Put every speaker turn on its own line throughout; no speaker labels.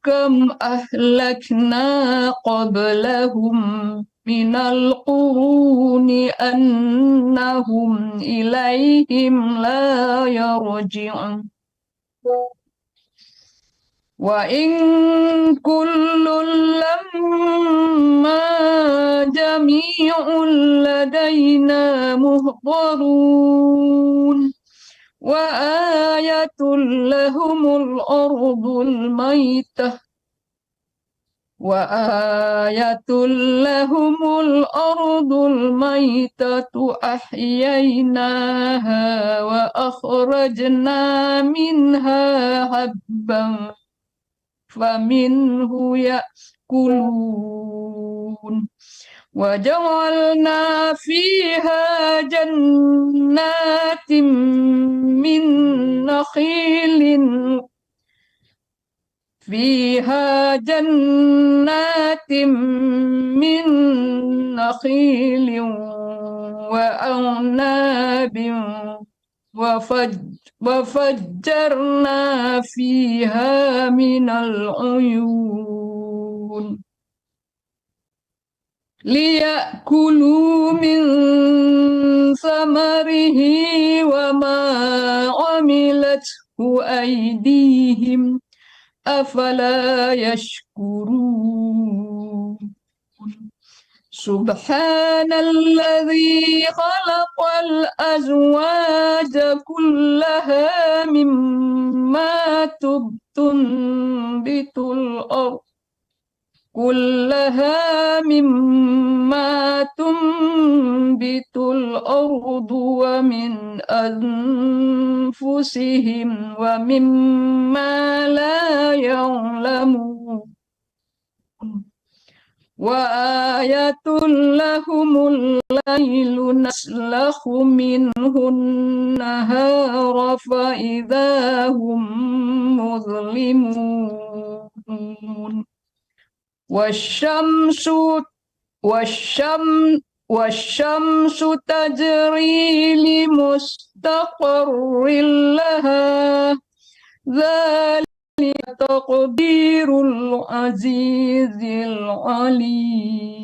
كم أهلكنا قبلهم من القرون أنهم إليهم لا يرجعون وإن كل لما جميع لدينا محضرون وآية لهم الأرض الميتة أحييناها وأخرجنا منها حبا فمنه يأكلون وجعلنا فيها جنات من نخيل وأعناب وفجرنا فيها من العيون ليأكلوا من ثمره وما عملته أيديهم أفلا يشكرون سبحان الذي خلق الأزواج كلها مما تنبت الأرض ومن أنفسهم ومما لا يعلمون وآية لهم الليل نسلخ منه النهار فإذا هم مظلمون والشمس تجري لمستقر لها ذلك تقدير العزيز العليم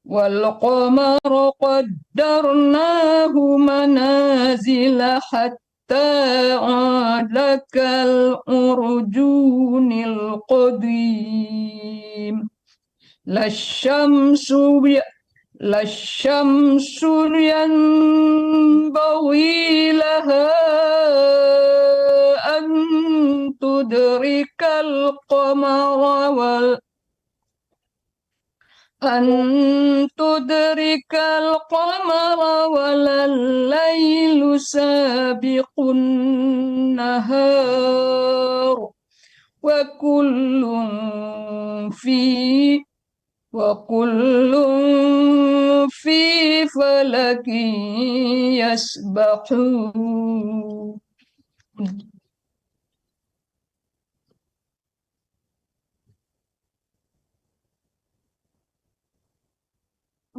والقمر قدرناه منازل حتى عاد كالأرجون القديم لا الشمس ينبغي لها أن تدرك القمر ولا الليل سابق النهار وكل في فلك يسبحون.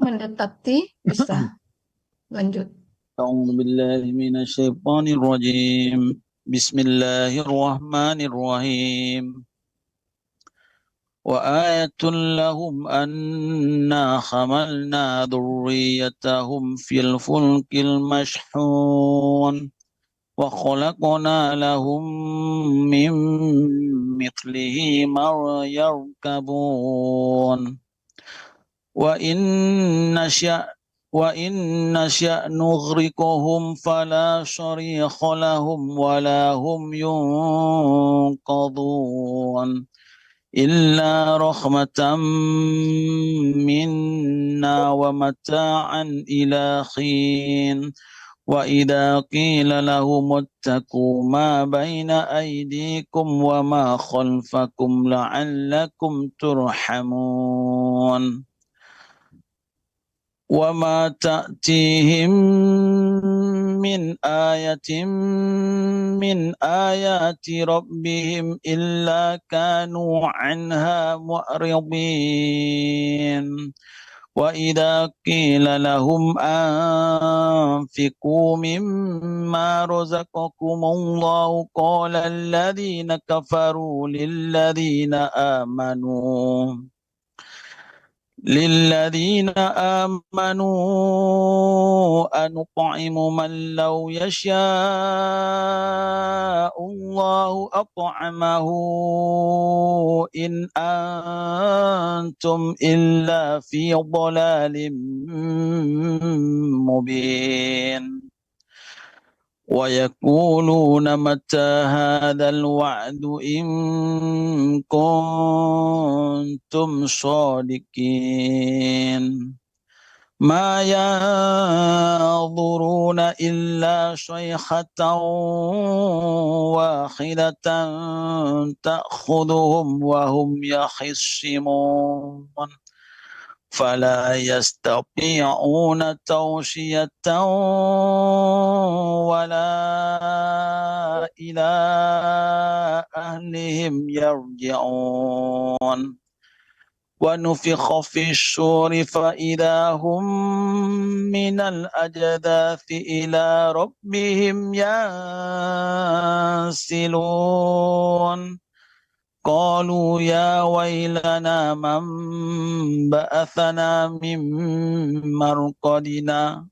Mendekati bisa lanjut.
أعوذ بالله من الشيطان الرجيم بسم الله الرحمن الرحيم وآية لهم أنا حملنا ذريتهم في الفلك المشحون وخلقنا لهم من مثله ما يركبون وإن نشأ نغرقهم فلا صريخ لهم ولا هم ينقذون إلا رحمة منا ومتاعا إلى حين وإذا قيل لهم اتقوا ما بين أيديكم وما خلفكم لعلكم ترحمون وما تأتيهم من آية من آيات ربهم إلا كانوا عنها معرضين وإذا قيل لهم أنفقوا مما رزقكم الله قال الذين كفروا للذين آمنوا أنطعم من لو يشاء الله أطعمه إن أنتم إلا في ضلال مبين ويقولون متى هذا الوعد إن كنتم صادقين ما ينظرون إلا صيحة واحدة تأخذهم وهم يخصمون فلا يستطيعون توصية ولا إلى أهلهم يرجعون ونفخ في الصور فإذا هم من الأجداث إلى ربهم ينسلون قالوا يا ويلنا من بعثنا من مرقدنا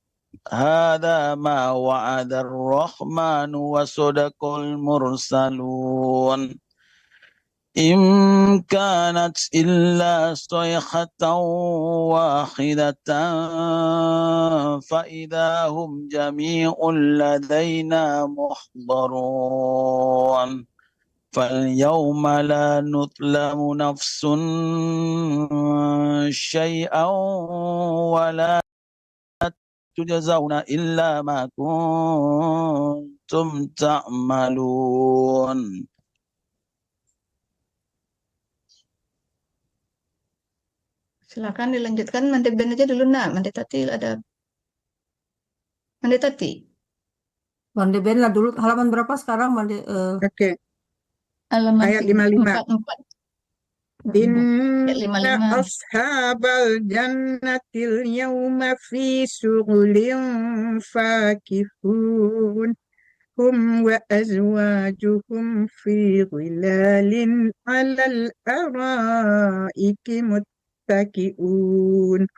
هذا ما وعد الرحمن وصدق المرسلون إن كانت إلا صيحة واحدة فإذا هم جميع لدينا محضرون فاليوم لا نظلم نفس شيئا ولا تجزون إلا ما كنتم تعملون.
Silakan dilanjutkan Mante Ben aja dulu nak. Mante Tati ada Mante Tati.
Mande Ben lah dulu halaman berapa sekarang Mande
Oke,
Halaman
ayat 55.
44.
Inna
55.
ashabal jannatil yawma fi syughlin fakihun hum wa azwajuhum fi dhilalin alal araiki muttaki'un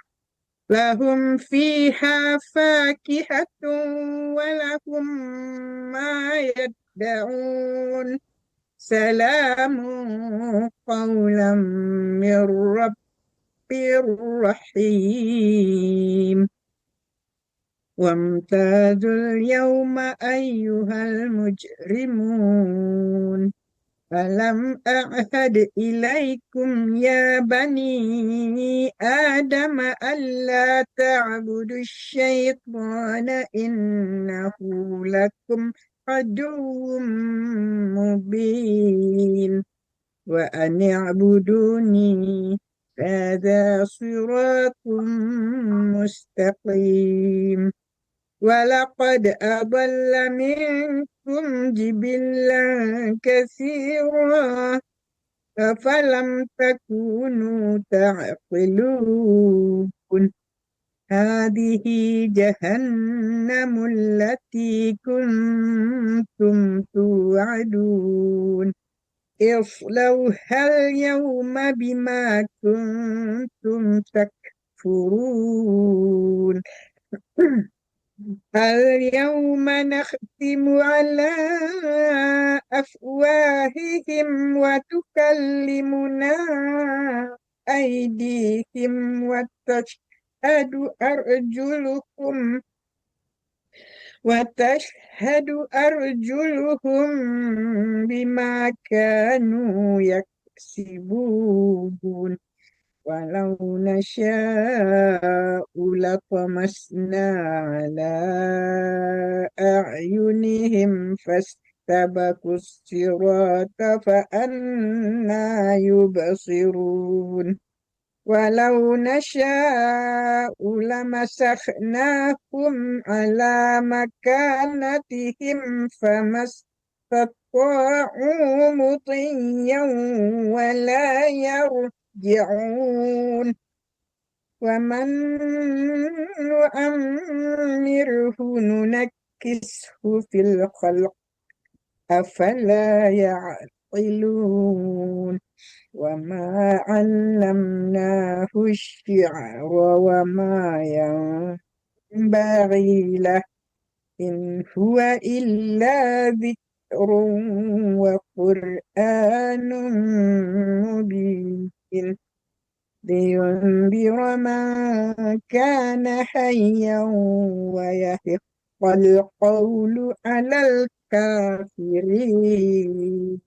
lahum fiha fakihatun wa lahum ma yad'un salamun qawlan min rabbir rahim wamtazul yawma ayyuhal mujrimun alam a'had ilaikum ya bani adam alla ta'budu syaitana innahu lakum aduwwum mubin wa an i'buduni hadha siratun mustaqim walaqad adalla minkum jibillan katsira afalam takunu ta'qilun hadhihi jahannamul lati kuntum tu'adun islauhal yawma bima kuntum takfurun اليوم نختم على أفواههم وتكلمنا أيديهم وتشهد أرجلهم بما كانوا يكسبون ولو نشاء لطمسنا على أعينهم فاستبقوا الصراط فأنى يبصرون ولو نشاء لمسخناهم على مكانتهم فما استطاعوا مضيا ولا يرجعون ومن نعمره ننكسه في الخلق أفلا يعقلون وما علمناه الشعر وما ينبغي له إن هو إلا ذكر وقرآن مبين لينذر من كان حيا ويحق القول على الكافرين.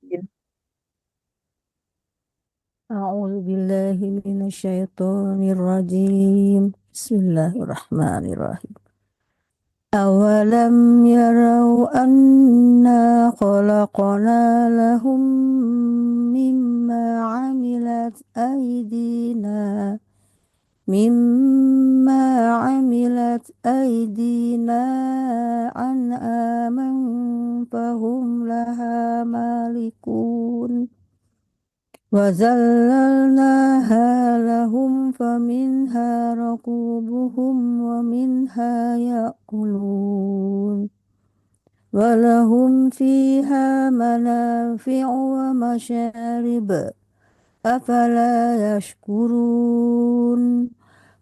أعوذ بالله من الشيطان الرجيم. بسم الله الرحمن الرحيم. أولم يروا أنا خلقنا لهم مما عملت أيدينا أنعاما فهم لها مالكون وذللناها لهم فمنها ركوبهم ومنها يأكلون ولهم فيها منافع ومشارب أفلا يشكرون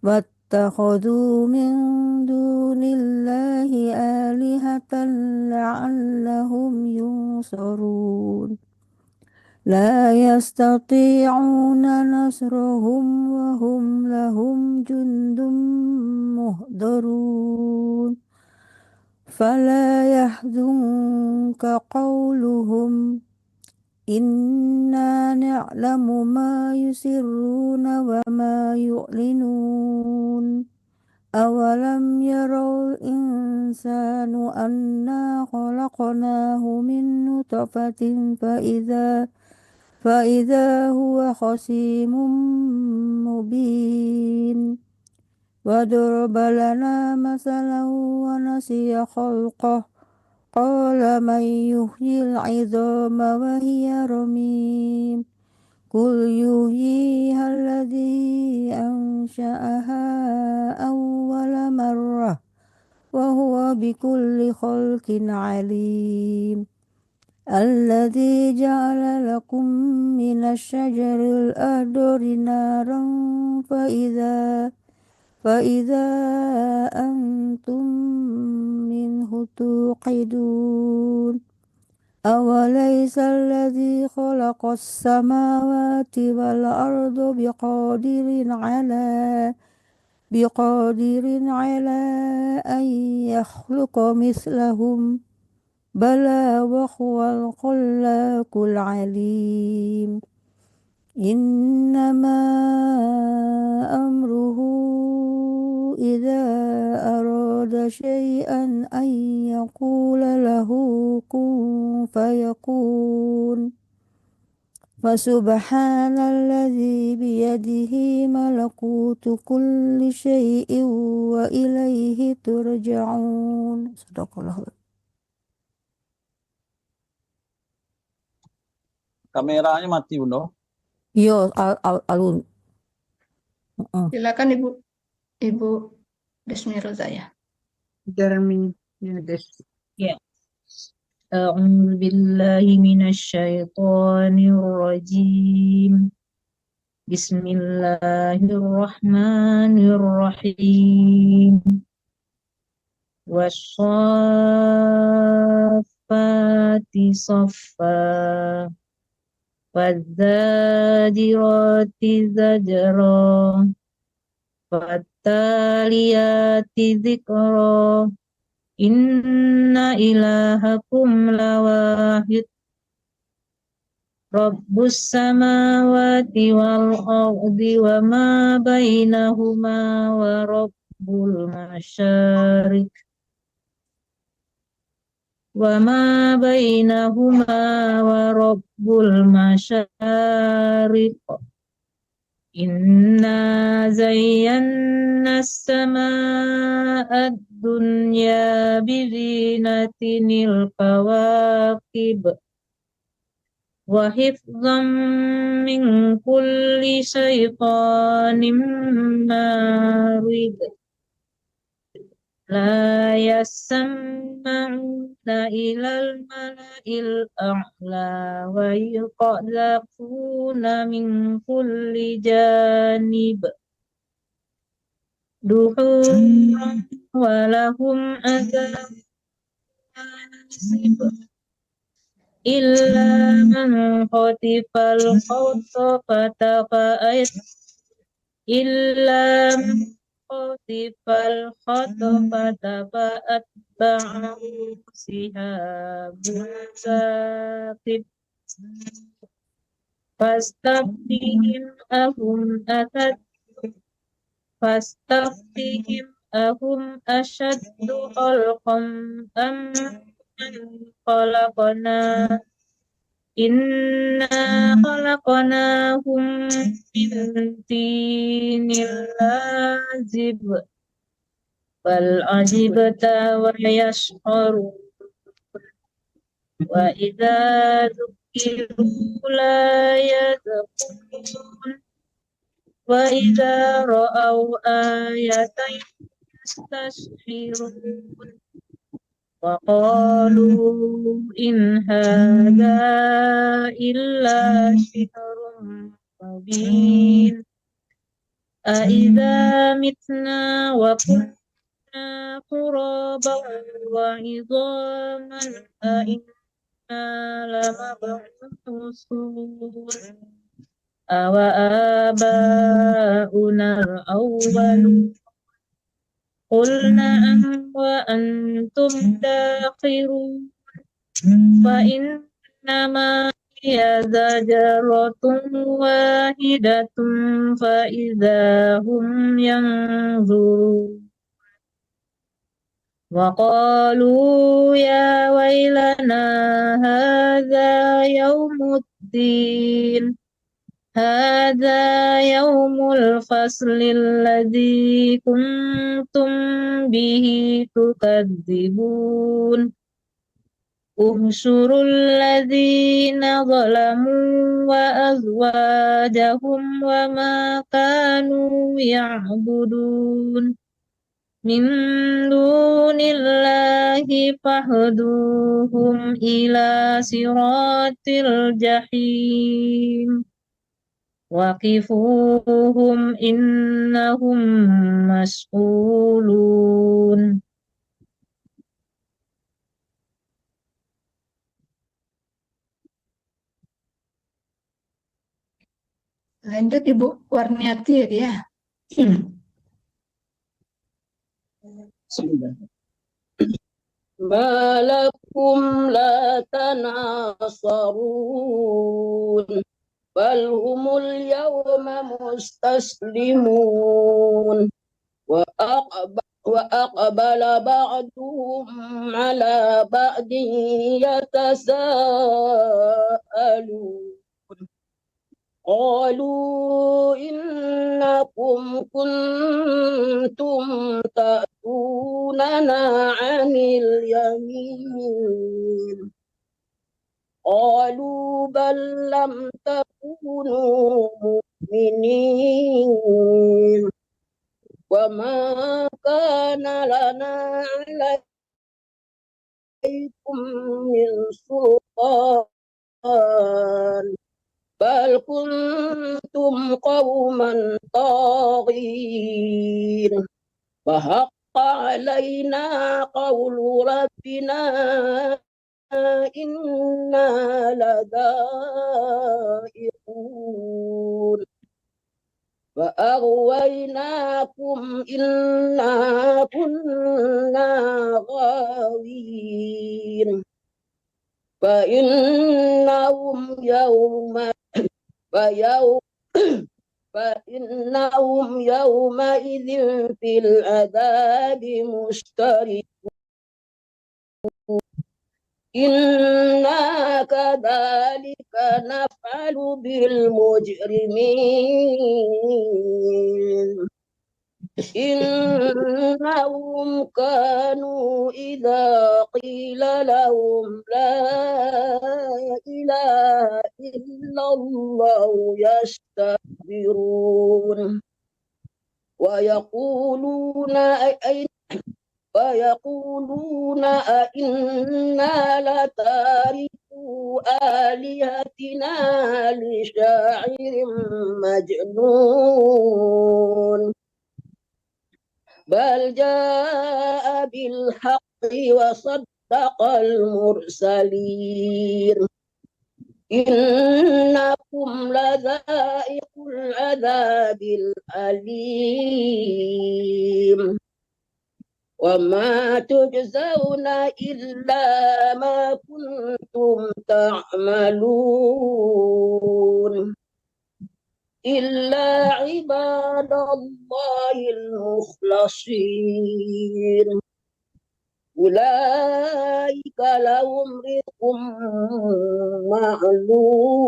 واتخذوا من دون الله آلهة لعلهم ينصرون لا يستطيعون نصرهم وهم لهم جند مهضرون فلا يحزنك قولهم إنا نعلم ما يسرون وما يعلنون أولم يروا الإنسان أنا خلقناه من نطفة فإذا هو خصيم مبين وضرب لنا مثلا ونسي خلقه قال من يحيي العظام وهي رميم قل يحييها الذي أنشأها أول مرة وهو بكل خلق عليم الذي جعل لكم من الشجر الأخضر نارا فإذا أنتم منه توقدون أوليس الذي خلق السماوات والأرض بقادر على أن يخلق مثلهم بلى وهو الخلاق العليم إنما أمره إذا أراد شيئا أن يقول له كن فيكون فسبحان الذي بيده ملكوت كل شيء وإليه ترجعون. صدق الله.
Kameranya mati, Bunda.
Yo, alun.
Silakan Ibu Desmi Rozaya.
Jeremy Yudes.
Ya. أعوذ بالله من الشيطان الرجيم بسم الله الرحمن الرحيم والصافات صفا والزاجرات زجرا فالتاليات ذكرا إن إلهكم لواحد رب السماوات والأرض وما بينهما ورب المشارق إنا زينا السماء الدنيا بزينة الكواكب وحفظا من كل شيطان مارد لا يسمعون إلى الملأ الأعلى ويقذفون من كل جانب دحورا ولهم عذاب واصب إلا من خطف الخطف فأتبعه شهاب ثاقب فاستفتهم أهم أشد خلقا أم من خلقنا إنا خلقناهم من طين لازب بل عجبت ويسخرون وإذا ذكروا لا يذكرون وإذا رأوا آية يستسخرون وقالوا إن هذا إلا سحر مبين أإذا متنا وكنا ترابا وعظاما أإنا لمبعوثون أو آباؤنا الأولون قل نعم وأنتم داخرون فإنما هي زجرة واحدة فإذا هم ينظرون وقالوا يا ويلنا هذا يوم الدين هذا يوم الفصل الذي كنتم به تكذبون احشروا الذين ظلموا وأزواجهم وما كانوا يعبدون من دون الله فاهدوهم إلى صراط الجحيم وقفوهم إنهم مسؤولون.
Lanjut Ibu Warniati ya dia.
ما لكم لا تناصرون بل هم اليوم مستسلمون وأقبل بعضهم على بعض يتساءلون قالوا إنكم كنتم تأتوننا عن اليمين قالوا بل لم تكونوا مؤمنين وما كان لنا عليكم من سلطان بل كنتم قوما طاغين فحق علينا قول ربنا إنا لذائقون فأغويناكم إنا كنا غاوين فإنهم يومئذ في العذاب مشتركون إنا كذلك نفعل بالمجرمين إنهم كانوا إذا قيل لهم لا إله إلا الله يستكبرون ويقولون أئنا لتاركو آلهتنا لشاعر مجنون بل جاء بالحق وصدق المرسلين إنكم لذائق العذاب الأليم وما تجزون إلا ما كنتم تعملون إلا عباد الله المخلصين أولئك لهم رزق معلوم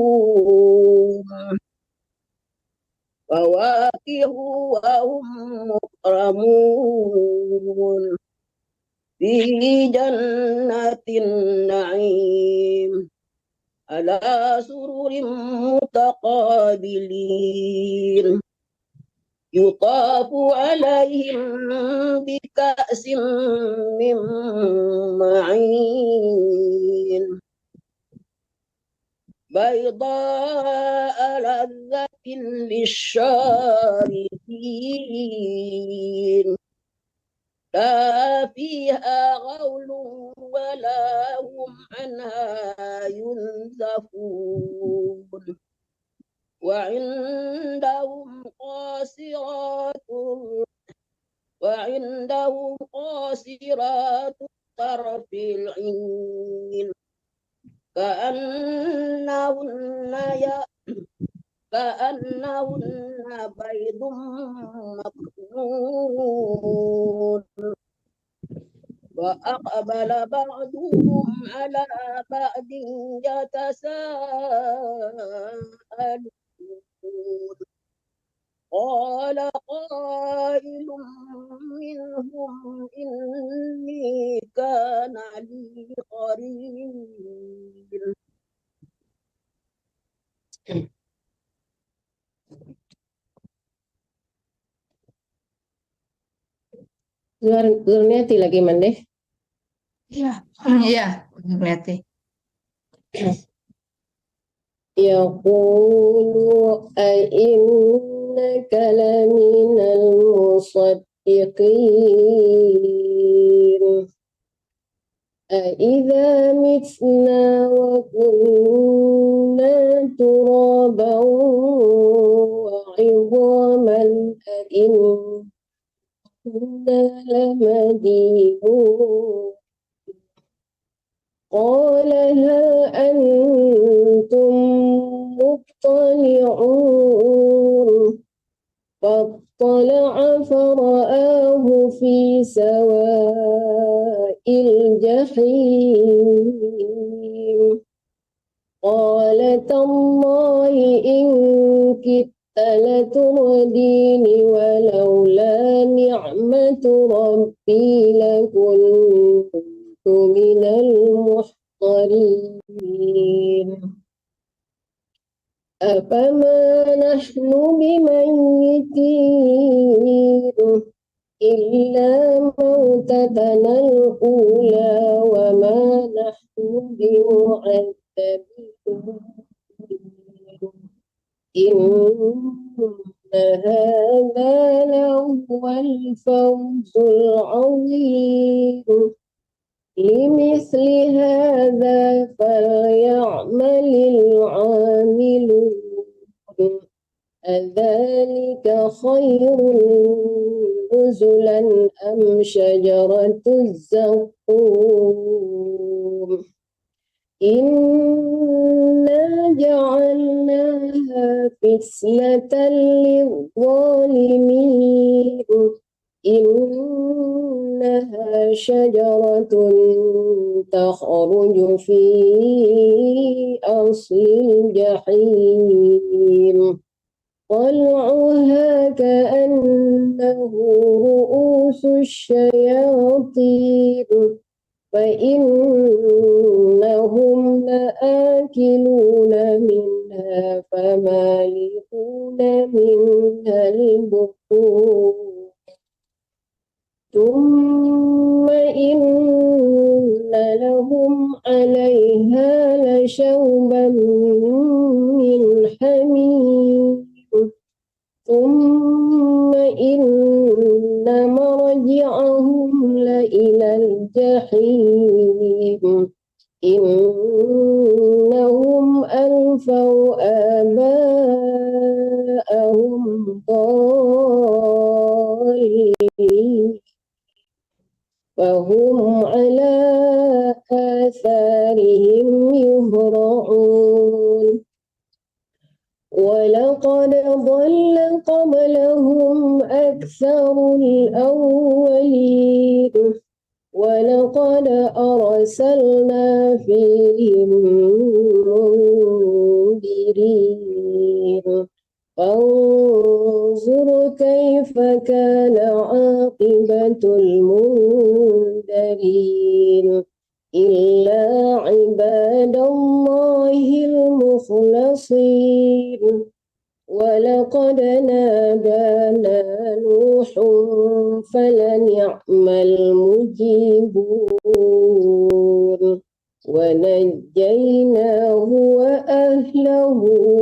فواكه وهم مكرمون في جنات النعيم على سرر متقابلين يطاف عليهم بكأس من معين بيضاء لذة للشاربين لا فيها غول ولا هم عنها ينزفون وعندهم قاصرات الطرف العين كأنهن بيض مكنون وأقبل بعضهم على بعض يتساءلون قال قائل منهم إني كان لي قرين Zurniati lagi mandeh.
Iya, iya, Neti.
Yaqulu a'innaka laminal musaddiqin a'idha mitna wa kunna turaban wa 'idhaman a'inna lamadinun قال هل أنتم مطلعون فاطلع فرآه في سواء الجحيم قال تالله إن كدت لتردين ولولا نعمة ربي لكنت من المحضرين أفما نحن بميتين إلا موتتنا الأولى وما نحن بمعذبين إن هذا لهو الفوز العظيم لمثل هذا فليعمل العاملون أذلك خير نزلا أم شجرة الزقوم إنا جعلناها فتنة للظالمين إنها شجرة تخرج في أصل الجحيم طلعها كأنه رؤوس الشياطين فإنهم لآكلون منها فمالئون منها البطون ثم إن لهم عليها لشوبا من حميم ثم إن مرجعهم لإلى الجحيم إنهم ألفوا آباءهم ضالين فهم على آثارهم يهرعون ولقد ضل قبلهم أكثر الأولين ولقد أرسلنا فيهم منذرين فانظر كيف كان عاقبة المنذرين إلا عباد الله المخلصين ولقد نادانا نوح فلنعم المجيبون ونجيناه وأهله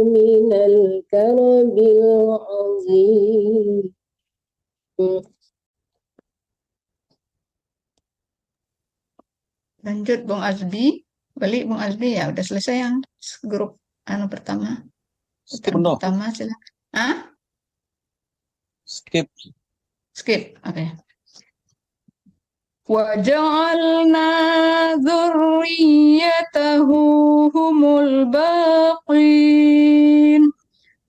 من الكرب العظيم.
Lanjut Bung Azbi. Balik Bung Azbi ya, udah selesai yang grup pertama.
Skip,
Putaran
Bunda.
pertama silakan. Ah?
Skip.
Skip. Oke. وجعلنا ذريته هم الباقين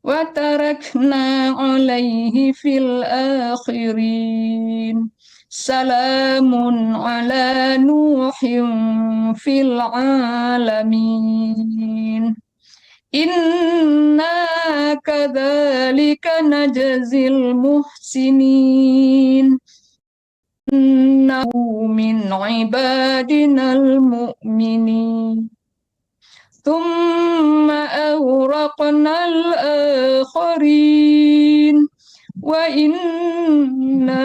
وتركنا عليه في الآخرين سلام على نوح في العالمين إنا كذلك نجزي المحسنين إنه من عبادنا المؤمنين ثم أغرقنا الآخرين وإن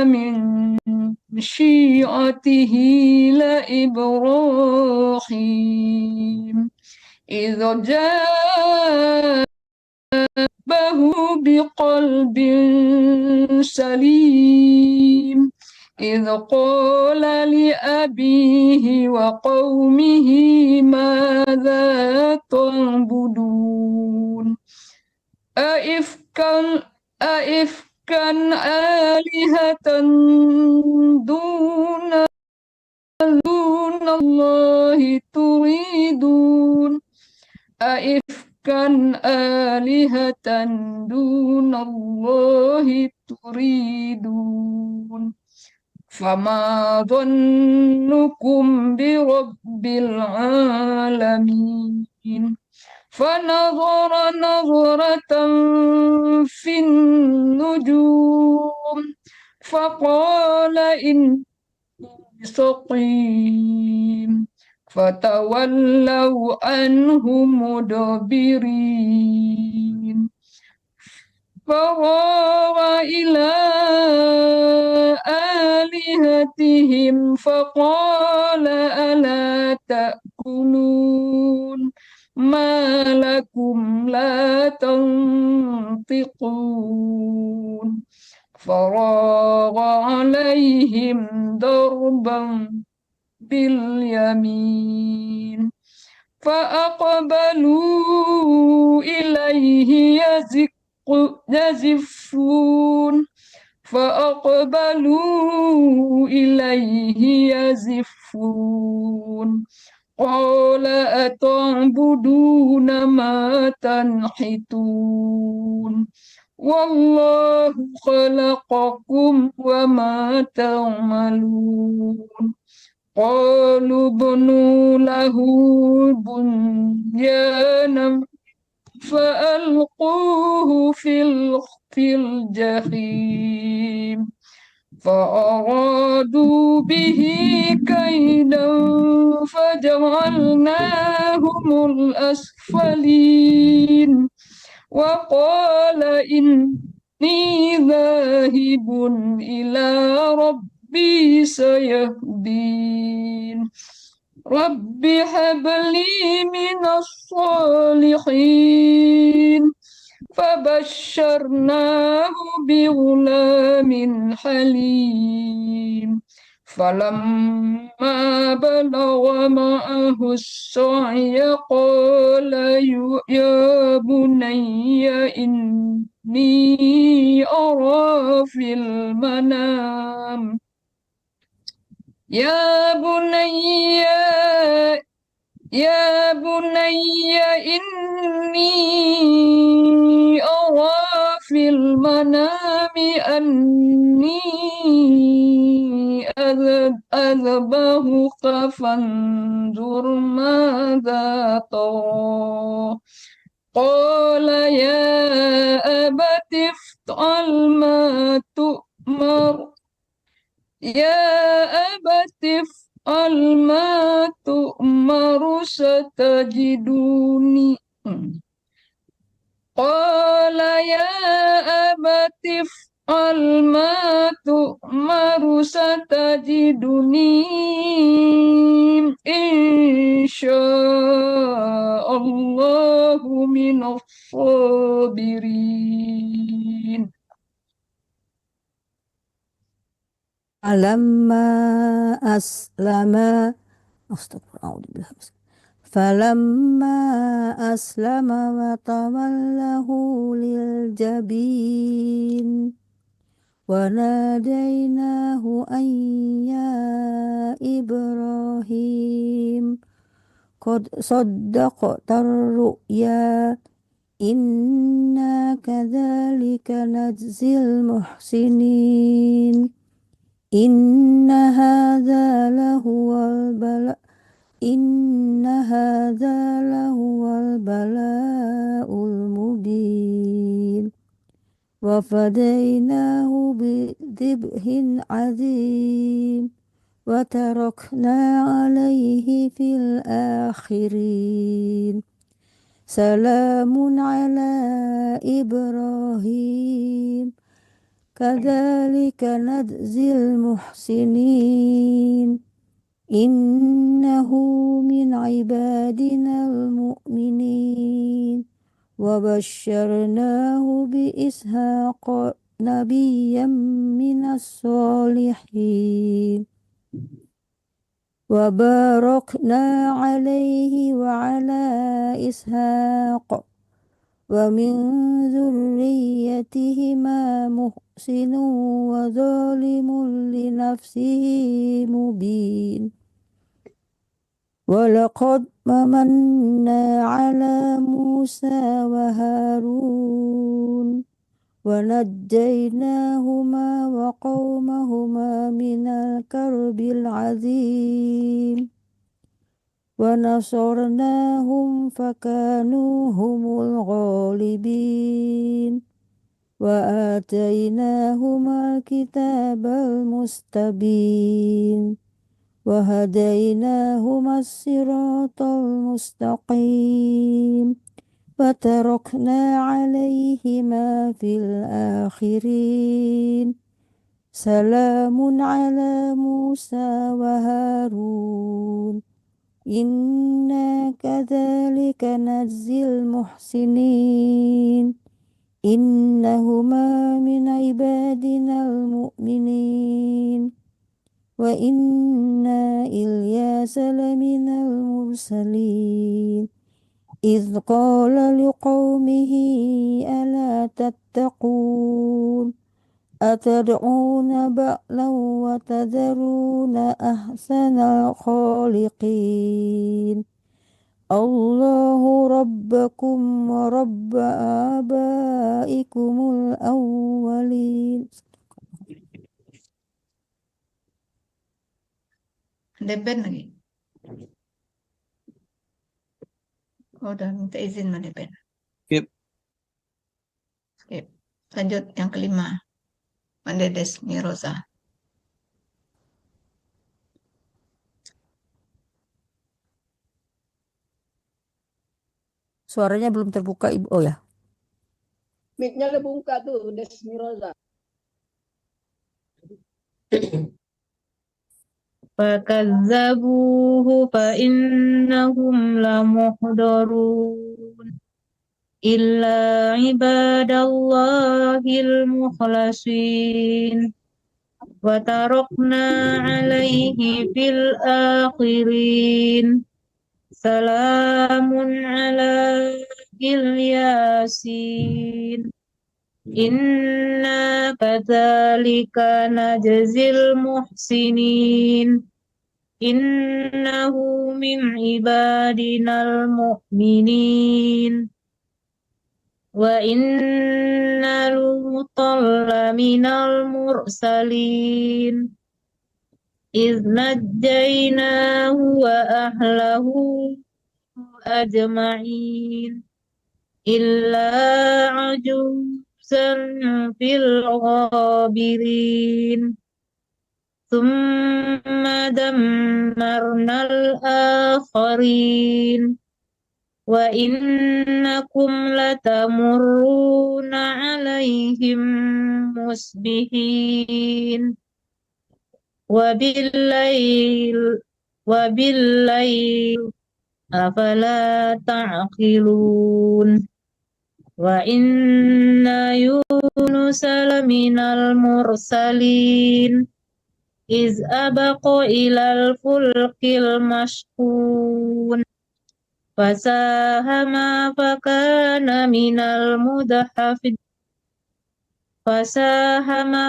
من شيعته لإبراهيم إذ جاء بقلب سليم إذ قال لأبيه وقومه ماذا تعبدون أئفكا آلهة دون الله تريدون أئفكا آلهة دون الله تريدون فما ظنكم برب العالمين فنظر نظرة في النجوم فقال إني سقيم فتولوا عنه مدبرين فراغ إلى آلهتهم فقال ألا تأكلون ما لكم لا تنطقون فراغ عليهم ضربا باليمين فأقبلوا إليه يزفون فأقبلوا إليه يزفون قال أتعبدون ما تنحتون والله خلقكم وما تعملون قالوا ابنوا له بنيانا
فألقوه في الجحيم فأرادوا به كيدا فجعلناهم الأسفلين وقال إني ذاهب إلى ربي سيهدين رب هب لي من الصالحين فبشرناه بغلام حليم فلما بلغ معه السعي قال يا بني إني أرى في المنام يا بني إني أرى في المنام أني أذبحك فانظر ماذا ترى قال يا أبت افعل ما تؤمر ستجدني قال يا أبت افعل ما تؤمر ستجدني إن شاء الله من الصابرين
فلما أسلما فلما أسلم وتوله للجبين وناديناه أن يا إبراهيم قد صدقت الرؤيا إنا كذلك نجزي المحسنين إن هذا لهو البلاء المبين وفديناه بذبح عظيم وتركنا عليه في الآخرين سلام على إبراهيم كذلك نجزي المحسنين إنه من عبادنا المؤمنين وبشرناه بإسحاق نبيا من الصالحين وباركنا عليه وعلى إسحاق ومن ذريتهما محسن وظالم لنفسه مبين ولقد ممنا على موسى وهارون ونجيناهما وقومهما من الكرب العظيم ونصرناهم فكانوا هم الغالبين وآتيناهما الكتاب المستبين وهديناهما الصراط المستقيم وتركنا عليهما في الآخرين سلام على موسى وهارون إنا كذلك نجزي المحسنين إنهما من عبادنا المؤمنين وإن إلياس لمن المرسلين إذ قال لقومه ألا تتقون أتدعون بعلا وتذرون أحسن الخالقين الله ربكم ورب آبائكم الأولين.
Deben lagi. Oh, udah minta izin sama Deben.
Oke,
Oke, lanjut yang kelima. Mandedes Miroza.
Suaranya belum terbuka, Ibu. Oh ya.
Mic-nya udah buka tuh, Desmiroza.
فكذبوه فإنهم لمحضرون إلا عباد الله المخلصين وتركنا عليه في الآخرين سلام على الياسين إنا كذلك نجزي المحسنين إنه من عبادنا المؤمنين وإن لوطا لمن المرسلين إذ نجيناه وأهله أجمعين إلا عجوزا في الغابرين ثم دمرنا الآخرين وإنكم لتمرون عليهم مصبحين وبالليل أفلا تعقلون وإن يونس لمن المرسلين إذ أبق إلى الفلك المشحون فساهم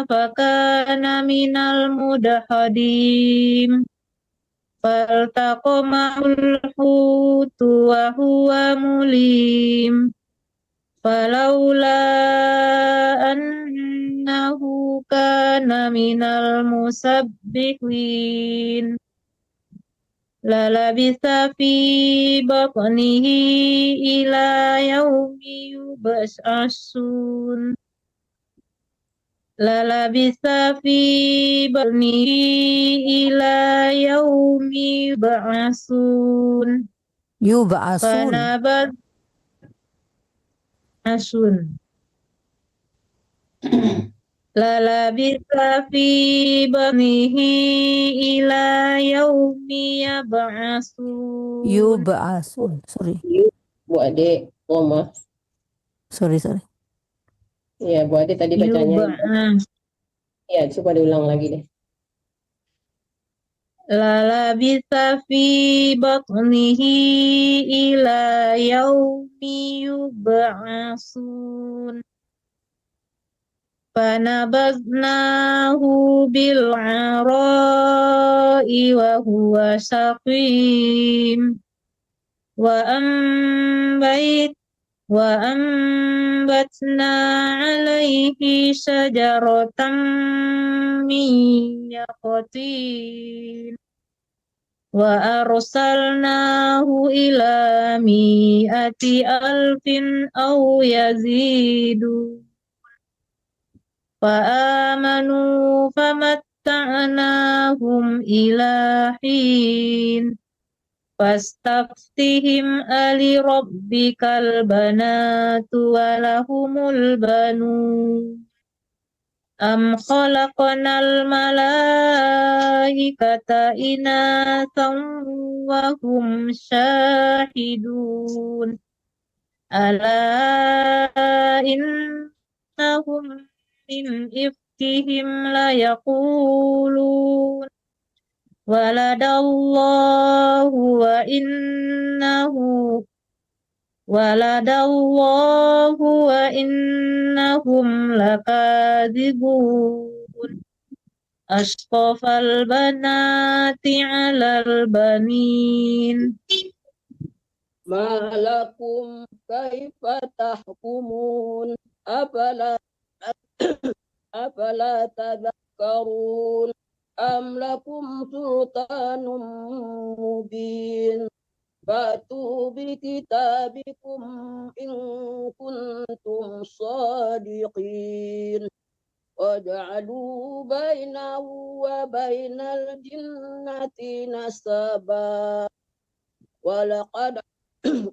فكان من المدحضين فالتقمه الحوت وهو مليم فلولا أنه كان من المسبحين للبث في بطنه إلى يوم يبعثون للبث في بطنه إلى يوم يبعثون
Yub'asun.
للبث في بطنه إلى يوم يبعثون
Yub'asun. Sorry.
Bu Ade, oh maaf.
Sorry.
Ya, Bu Ade tadi bacanya.
يبعث
Ya, coba diulang lagi deh.
للبث في بطنه إلى يوم يبعثون فنبذناه بالعراء وهو سقيم وأنبتنا عليه شجرة من يقطين وأرسلناه إلى 100,000 أو يزيدون فآمنوا فمتعناهم إلى حين فاستفتهم ألربك البنات ولهم البنون أم خلقنا الملائكة إناثا وهم شاهدون ألا إنهم من إفكهم ليقولون ولد الله وإنهم لكاذبون أصطفى البنات على البنين
ما لكم كيف تحكمون أفلا تذكرون أم لكم سلطان مبين فأتوا كتابكم إن كنتم صادقين وجعلوا بينه وبين الجنة نسبا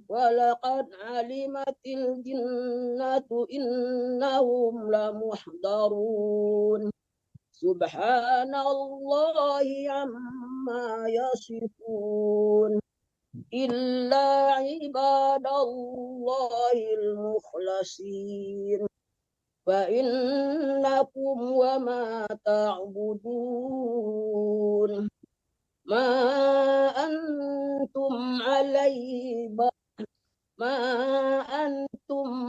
ولقد علمت الجنة إنهم لمحضرون سبحان الله عما يصفون إلا عباد الله المخلصين فإنكم وما تعبدون ما أنتم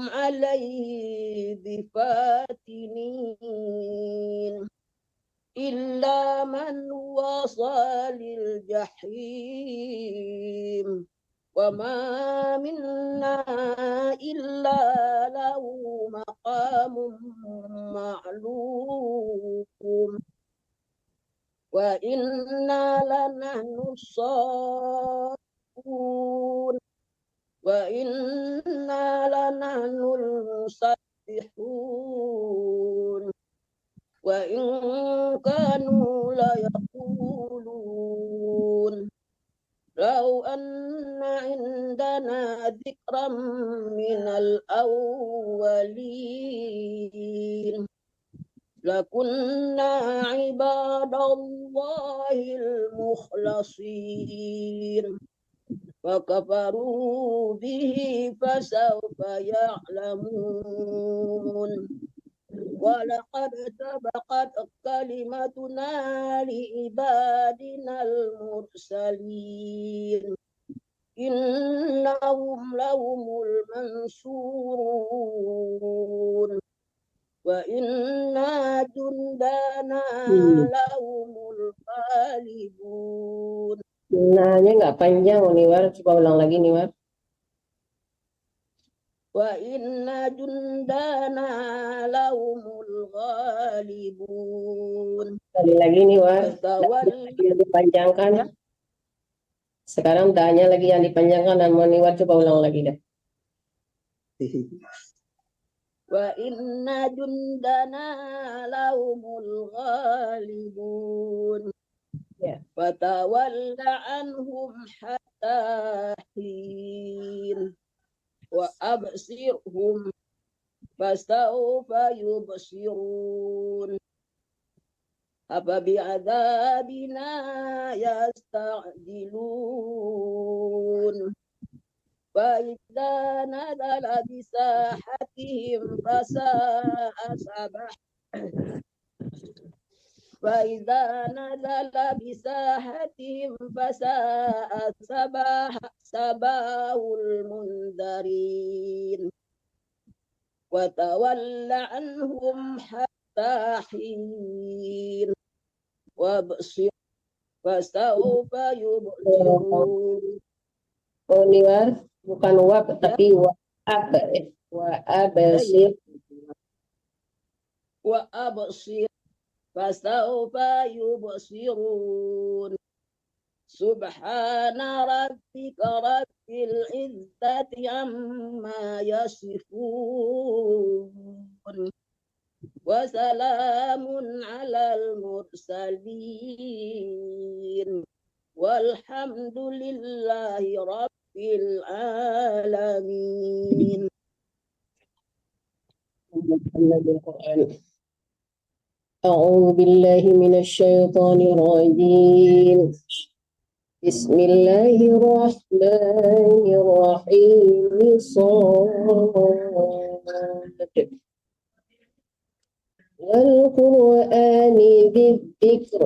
عليه بفاتنين إلا من وصل الجحيم وما منا إلا له مقام معلوم وإنا لنحن الصافون وإنا لنحن المسبحون وإن كانوا ليقولون لو أن عندنا ذكرا من الأولين لكنا عباد الله المخلصين فكفروا به فسوف يعلمون ولقد سبقت كلمتنا لعبادنا المرسلين إنهم لهم المنصورون وإن جندنا لهم الغالبون.
Nanya nggak panjang, Niwar. Coba ulang lagi, Niwar.
Wa inna jundana lahumul ghalibun.
Sekali lagi, Niwar. Yang dipanjangkan. Sekarang tanya lagi yang dipanjangkan dan mau Niwar coba ulang lagi dah.
Wa inna jundana lahumul ghalibun.
Ya.
Fatawalla anhum hatta hin wa absirhum fasawfa yubsirun apa bi'adzabina yasta'jilun fa idza nadala bisahatihim fasa'a sabah فإذا نزل بساحتهم فساء صباح المنذرين وتول عنهم حتى حين وابصر فسوف يبصرون.
Oh, Niwar, bukan wab tapi wa'ab. Wa'abasir.
وأبصر فسوف يبصرون سبحان ربك رب العزة عما يصفون وسلام على المرسلين والحمد لله رب العالمين.
أعوذ بالله من الشيطان الرجيم. بسم الله الرحمن الرحيم. صاد والقرآن ذي الذكر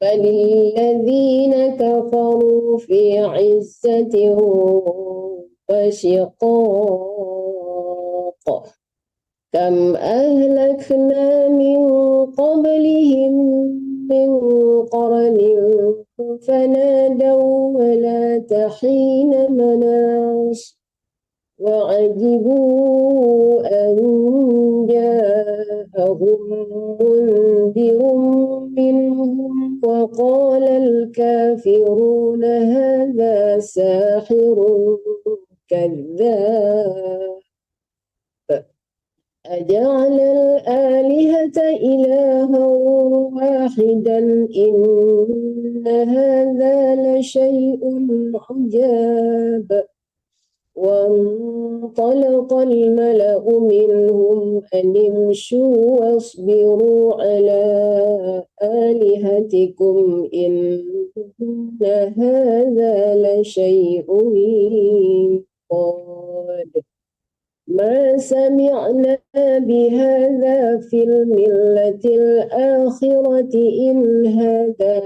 فللذين كفروا في عزة وشقاق كم أهلكنا من قبلهم من قرن فنادوا ولا تحين مناص وعجبوا أن جاءهم منذر منهم وقال الكافرون هذا ساحر كذاب أجعل الآلهة إلها واحدا إن هذا لشيء عجاب وانطلق الملأ منهم أن امشوا واصبروا على آلهتكم إن هذا لشيء يراد ما سمعنا بهذا في الملة الآخرة إن هذا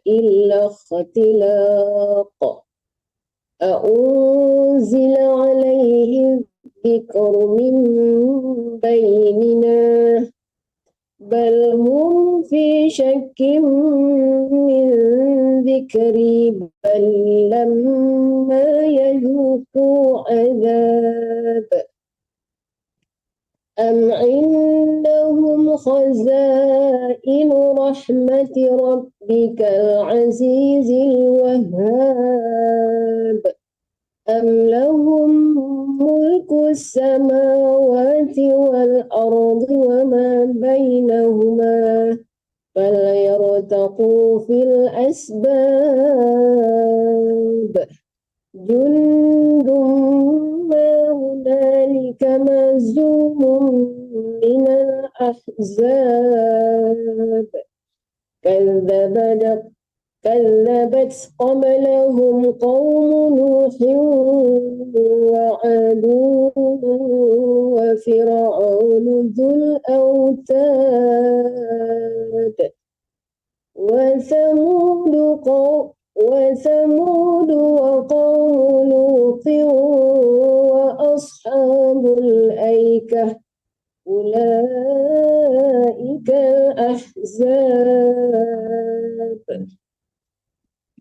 إلا اختلاق أأنزل عليه الذكر من بيننا بل هم في شك من ذكري بل لما يذوقوا عذاب أم عندهم خزائن رحمة ربك العزيز الوهاب أم لهم ملك السماوات والأرض وما بينهما فليرتقوا في الأسباب جند ما هنالك مهزوم من الأحزاب كذبت قبلهم قوم نوح وعاد وفرعون ذو الأوتاد وثمود وقوم لوط وأصحاب الأيكة أولئك الأحزاب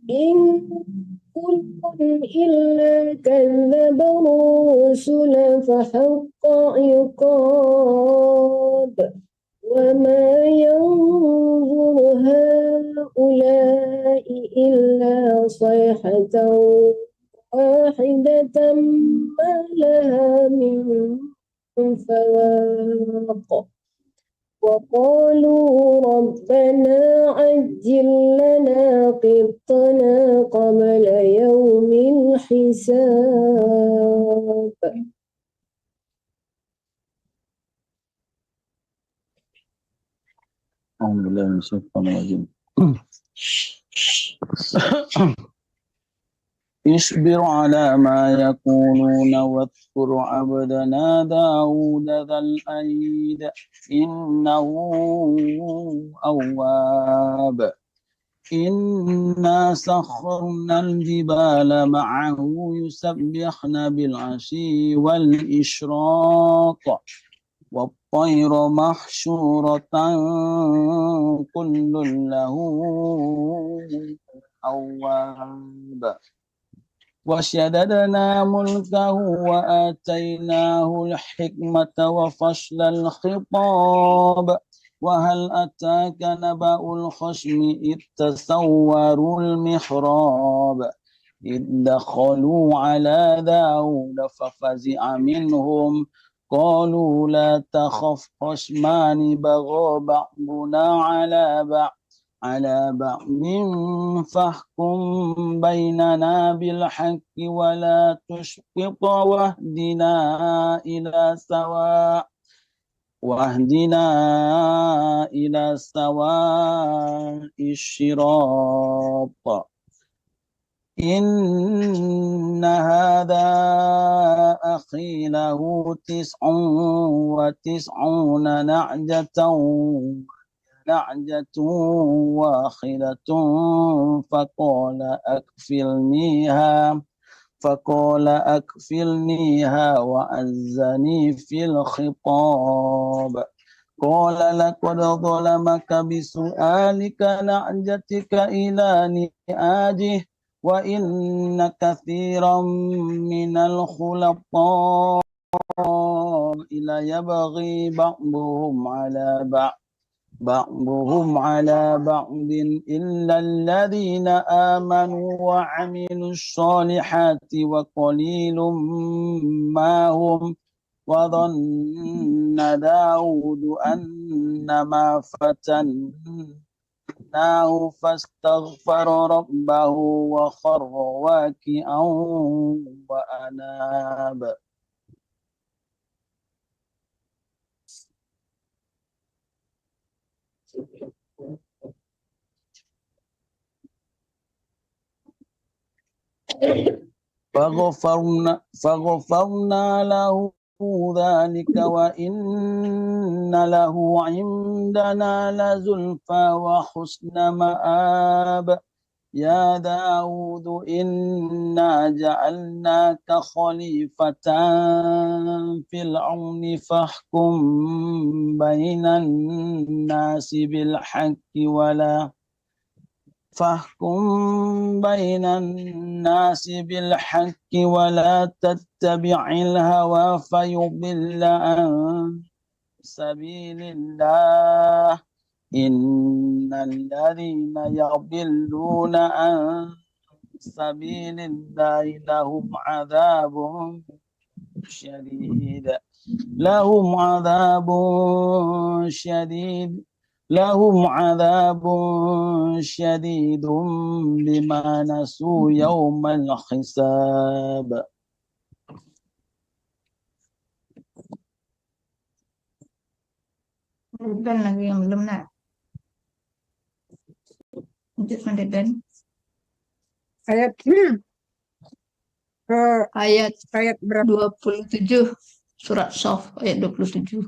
إن كل إلا كذب الرسل فحق عقاب وما ينظر هؤلاء إلا صيحة واحدة ما لها من فواق وقالوا ربنا عجل لنا قطنا قبل يوم الحساب
أعوذ بالله من الشيطان الرجيم. اصبر على ما يقولون واذكر عبدنا داود ذا الأيد إنه أواب إنا سخرنا الجبال معه يسبحن بالعشي والإشراق والطير محشورة كل له أواب وشددنا ملكه وآتيناه الحكمة وفصل الخطاب وهل أتاك نبأ الخصم إذ تسوروا المحراب إذ دخلوا على داود ففزع منهم قالوا لا تخف خصمان بغى بعضنا على بعض فاحكم بيننا بالحق ولا تشقق واهدنا إلى سواء الصراط إن هذا أخي له 99 نعجة واحدة فقال أكفلنيها وأذني في الخطاب قال لقد ظلمك بسؤالك نعجتك إلى نعاجه وإن كثيرا من الخلطاء ليبغي بعضهم على بعض بعضهم على بعض إلا الذين آمنوا وعملوا الصالحات وقليل ما هم وظن داود أنما فتناه فاستغفر ربه وخر راكعا وأناب. فغفرنا له ذلك وإن له عندنا لزلفى وحسن مآب. يا داود إنا جعلناك خليفة في الأرض بين الناس بالحق فاحكم بين الناس بالحق ولا تتبع الهوى فيضل عن سبيل الله. إن الذين يضلون عن سبيل الله لهم عذاب شديد بما نسوا يوم الحساب.
Dan lagi yang belum nak. Lanjut Mandi Ben.
Ayat
Ayat
ayat berapa?
27 surat Shaf ayat 27.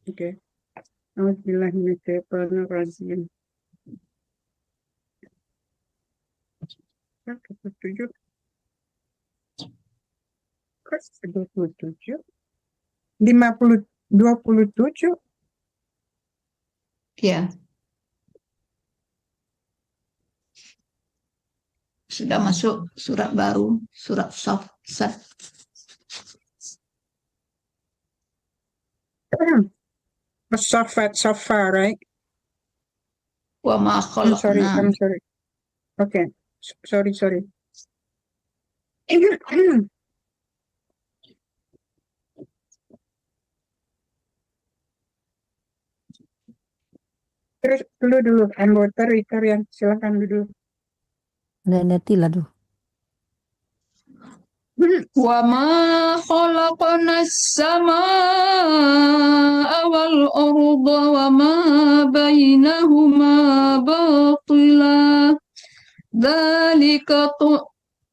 Oke. Auzubillahiminasyaitonirrajim. 27. Kok 27? 27?
Ya. Sudah masuk surat baru, surat Shaf.
Safa, right?
Wa ma
I'm sorry.
khalaqna.
Okay. Sorry. Terus dulu anggota Tarian, silakan dulu.
Netila tuh.
Wa ma khalaqna as-samaa'a wal arda wa ma bainahuma batila.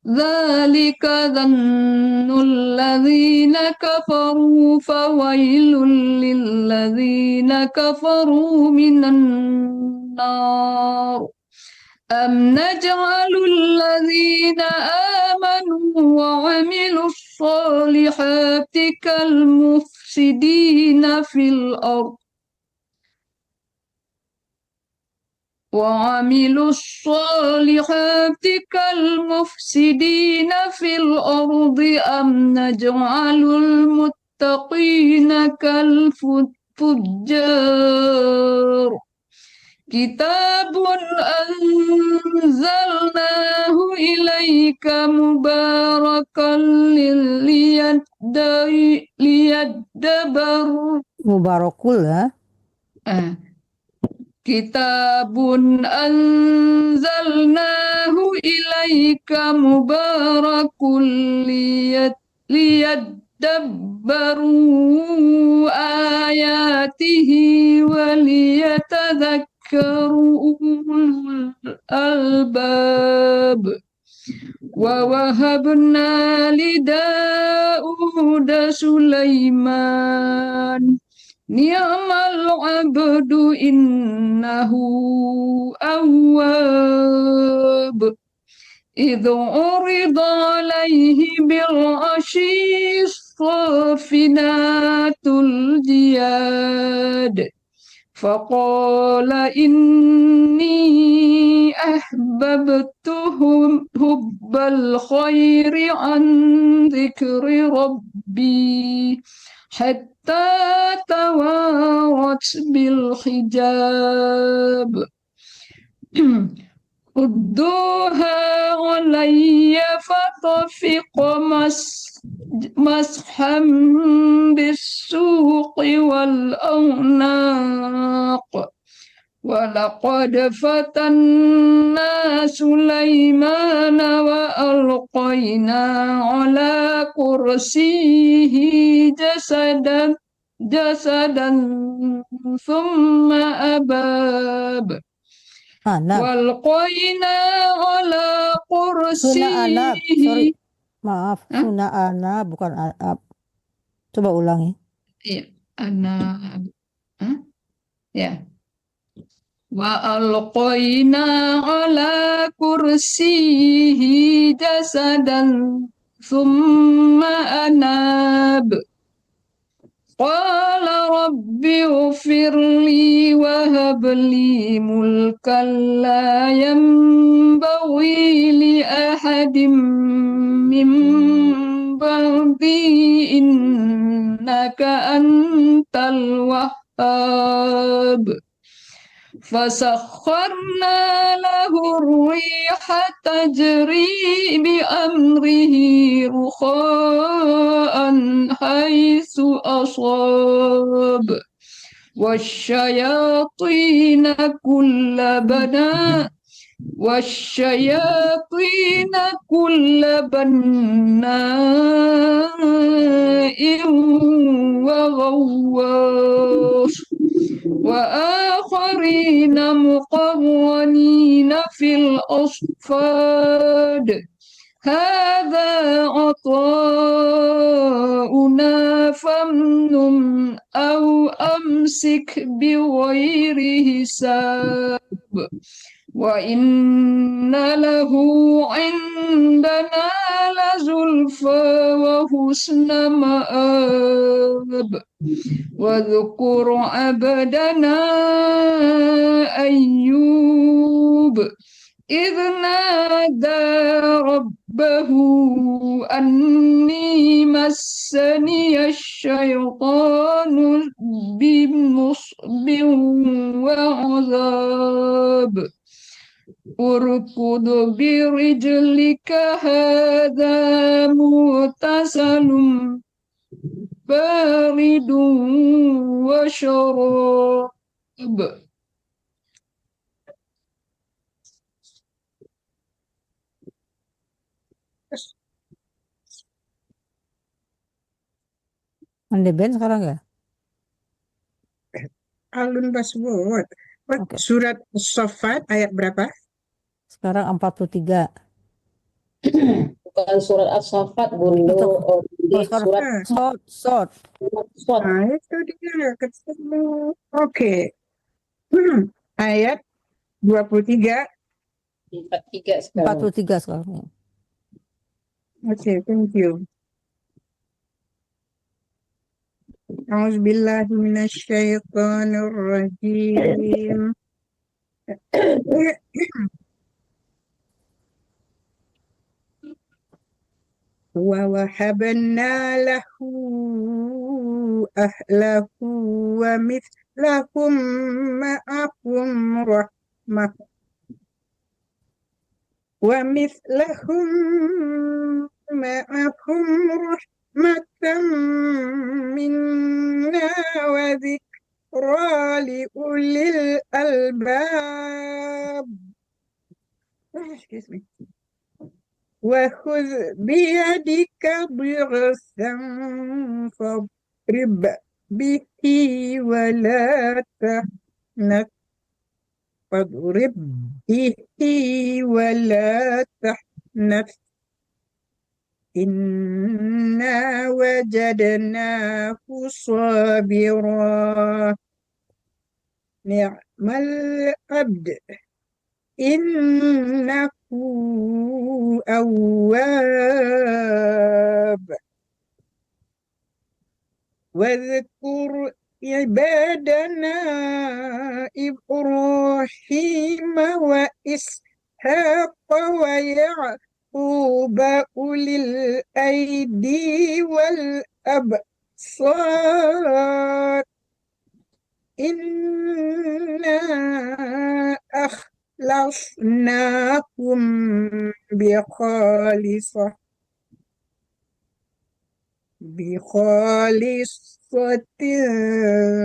Dzalika dhannul ladzina kafaru fawailul lil ladzina kafaru minan nar. Am naj'alul ladzina amanu wa 'amilus solihati kal mufsidina fil ardh وعملوا الصالحات كالمفسدين في الأرض أم نجعل المتقين كالفجار كتاب أنزلناه إليك مباركا ليدبروا
Mubarakul ya.
Kitabun anzalnahu ilaika mubarakul liyadabbaru ayatihi wa liyatadhakkaru ulul albab. Wa wahabna li Dauda Sulaiman ni'mal abdu innahu awwab. Idh urida alaihi bil ashyi safinatul jiyad faqala inni ahbabtu hubbal khairi an dhikri rabbi
حتى توارت بالحجاب ردوها علي فطفق مسحا بالسوق والأعناق ولقد فتنا سليمان وألقينا على كرسيه جسدا ثم أباب والقينا على
Suna'anab, sorry.
كرسيه.
Maaf,
Hah?
suna'anab bukan anab. Coba ulangi.
Iya, anak. Hah? Ya. Wa alqaina ala kursihi jasadan thumma anab. Qala rabbi ufirli wa habli mulkan la yanbaghi li ahadin min ba'di innaka antal wahhab. فسخرنا له الريح تجري بأمره رخاء حيث أصاب والشياطين كل بناء وغواص وآخرين مقرنين في الأصفاد هذا عطاؤنا فامنن أو أمسك بغير حساب وإن له عندنا لزلفى وحسن مآب واذكر عبدنا أيوب إذ نادى ربه أني مسني الشيطان بنصب وعذاب اركض برجلك هذا مغتسل بارد وشراب.
Mandi Ben sekarang ya?
Alun Basword.
Oke.
Surat As-Saffat ayat berapa?
Sekarang 43.
Bukan surat As-Saffat, Bunda.
Oh, sekarang
Surat
Sod.
Sot.
Nah, itu dia ketemu. Oke. Ayat 23.
43 sekarang.
43 sekarang. Ya.
Oke, thank you. A'udzubillahi minasyaitonir rajim. Wa wahabna lahu ahlahu wa mithlahum ma'ahum rahmah wa mithlahum ma'ahum rahmatan minna wa dhikra li ulil albab. Excuse me. وخذ بيدك ضغثا فاضرب به ولا تحنث إنا وجدناه صابرا نعم العبد إنه أواب واذكر عبادنا إبراهيم وإسحاق ويعقوب أولي الأيدي والأبصار صاد إنا أخلصناهم بخالصة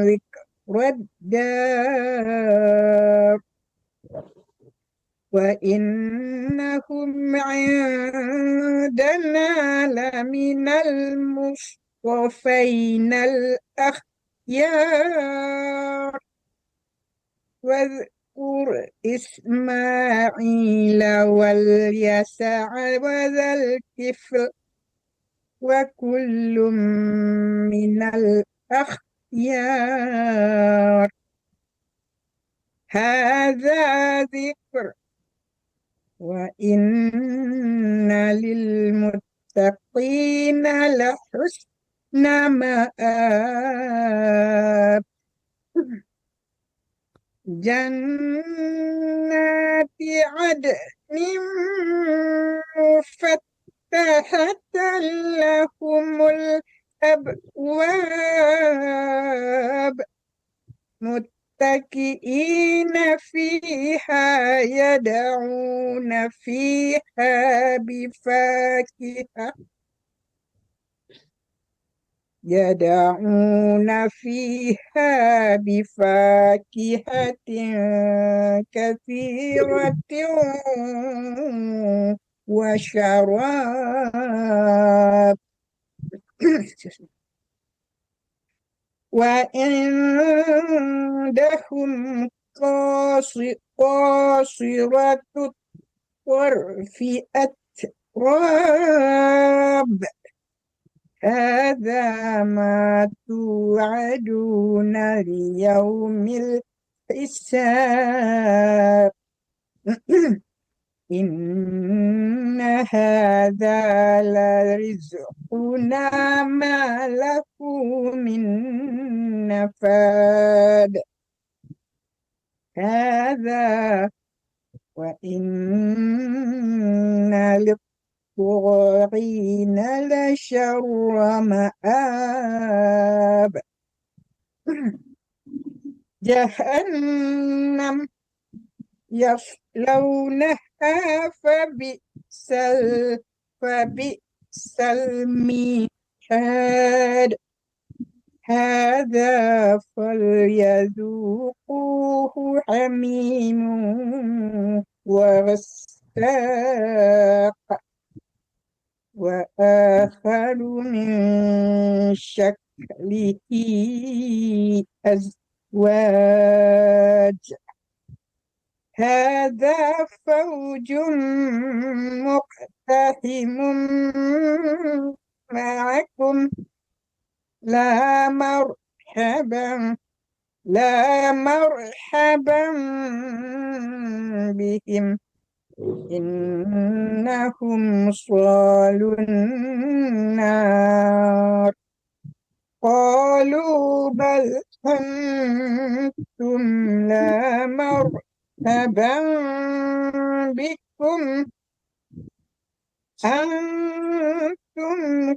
ذكر الدار وإنهم عندنا لمن المصطفين الأخيار واذكر إسماعيل واليسع وذا الكفل وكل من الأخيار هذا ذكر وإن للمتقين لحسن مآب جنات عدن مفتحة لهم الأبواب متكئين فيها يدعون فيها بفاكهة كثيرة وشراب وعندهم قاصرات الطرف أتراب هذا ما توعدون ليوم الحساب إن هذا لرزقنا ما له من نفاد هذا وإن للطاغين لشر مآب جهنم يصلونها فبئس المهاد هذا فليذوقوه حميم وغساق وآخر من شكله أزواج هذا فوج مقتحم معكم لا مرحبا بهم إنهم صالوا النار قالوا بل أنتم لا مرحبا بكم أنتم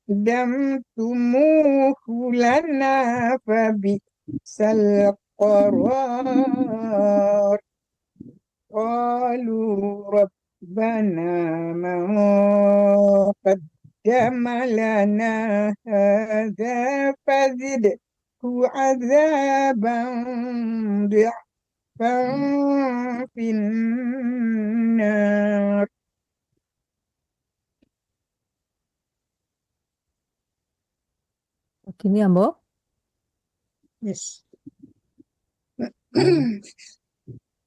قدمتموه لنا فبئس القرار قالوا ربنا من قدم لنا هذا فزده عذابا ضعفا في النار
Gini ya, Mbok.
Yes.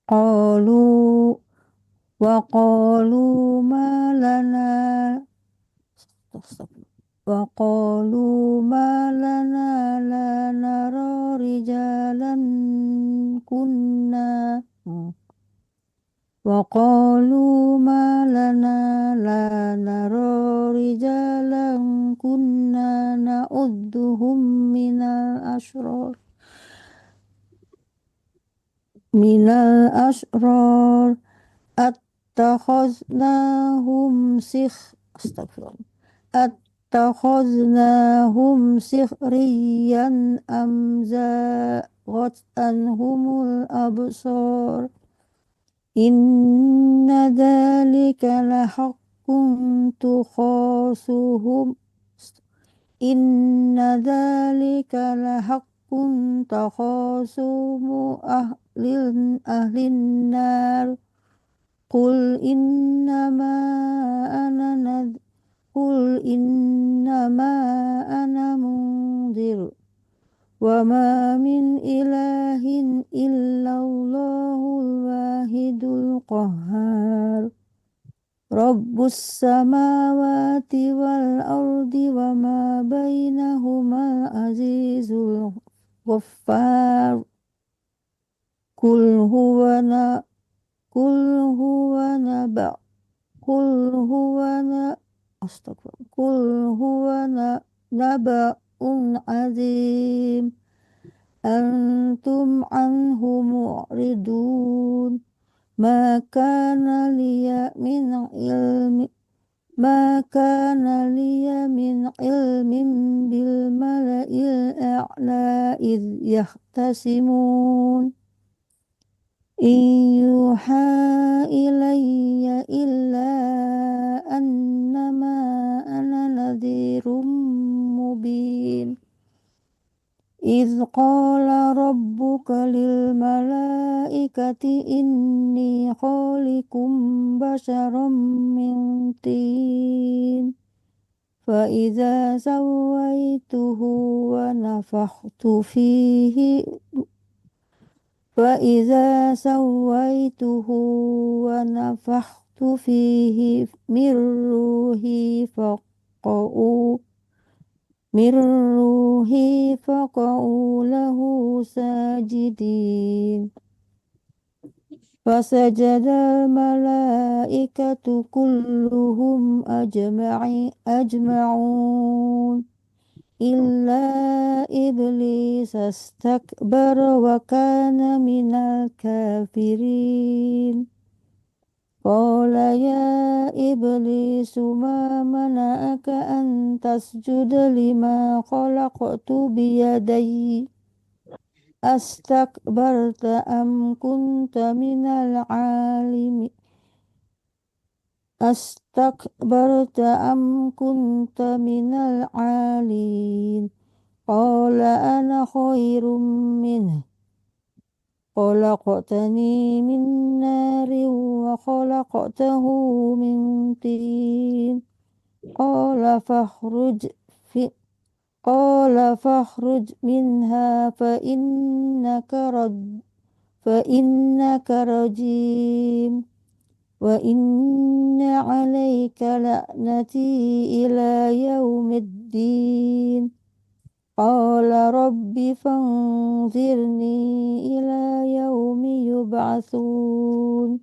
Qalu wa qalu ma lana wa qalu ma lana la nara rijalan kunna wa qalu ma lana la nara rijalan kunna na'udduhum minal ashrar attakhaznahum أتخذناهم سخريا أم زاغت عنهم الأبصار إن ذلك لحق تخاصهم إن ذلك لحق تخاصم أهل النار قل إنما أنا منذر وما من إله إلا الله الواحد القهار رب السماوات والأرض وما بينهما العزيز الغفار قل هو نبأ عظيم أنتم عنه معرضون ما كان لي من علم بالملأ الأعلى إذ يختصمون إن يوحى إلي إلا أنما أنا نذير مبين إذ قال ربك للملائكة إني خالق بشرا من طين فإذا سويته ونفخت فيه من روحي فقعوا له ساجدين فسجد الملائكة كلهم أجمعون إلا إبليس استكبر وكان من الكافرين قال يا إبليس ما منعك أن تسجد لما خلقت بيدي أستكبرت أم كنت من العالين قال أنا خير منه خلقتني من نار وخلقته من طين قال فاخرج منها فإنك رجيم وإن عليك لعنتي إلى يوم الدين قال رب فانظرني إلى يوم يبعثون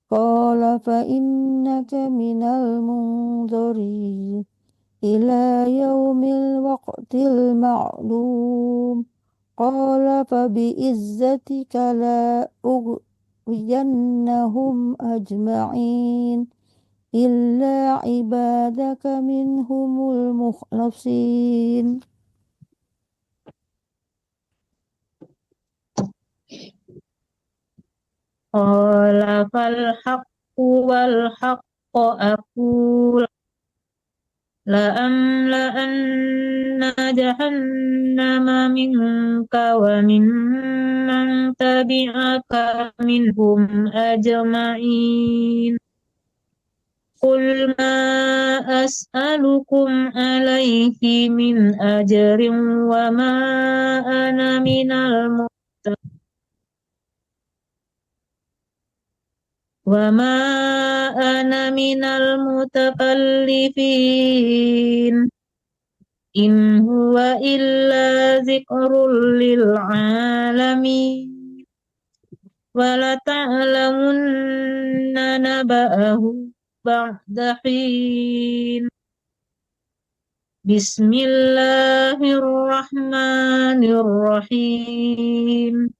قال فإنك من المنظرين إلى يوم الوقت المعلوم قال فبعزتك لا أغوينهم أجمعين إلا عبادك منهم المخلصين
قال فالحق والحق أقول لأملأن جهنم منك ومن من تبعك منهم أجمعين قل ما أسألكم عليه من أجر وما أنا من المتكلفين إن هو إلا ذكر للعالمين ولتعلمن نبأه بعد حين بسم الله الرحمن الرحيم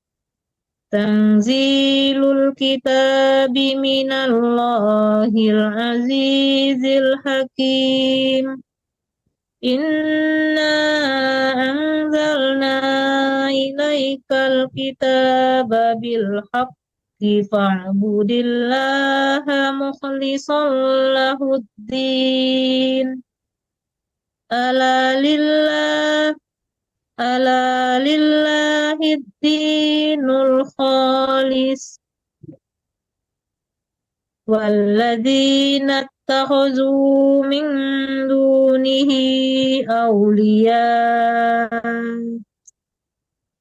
تنزيل الكتاب من الله العزيز الحكيم Inna anzalna ilaikal kitaba bil haqqi fa'budillaha mukhlishan lahuddin. Ala lillahi dinul khalis. Walladzina اتخذوا من دونه أولياء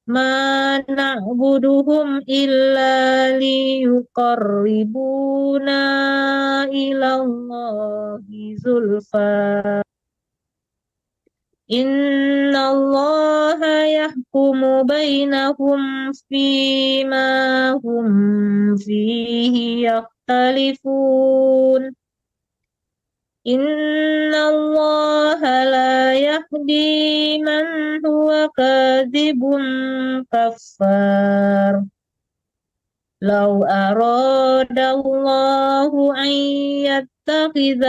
ما نعبدهم إلا ليقربونا إلى الله زلفى إن الله يحكم بينهم فيما هم فيه يختلفون إن الله لا يهدي من هو كاذب كفار لو أراد الله أن يتخذ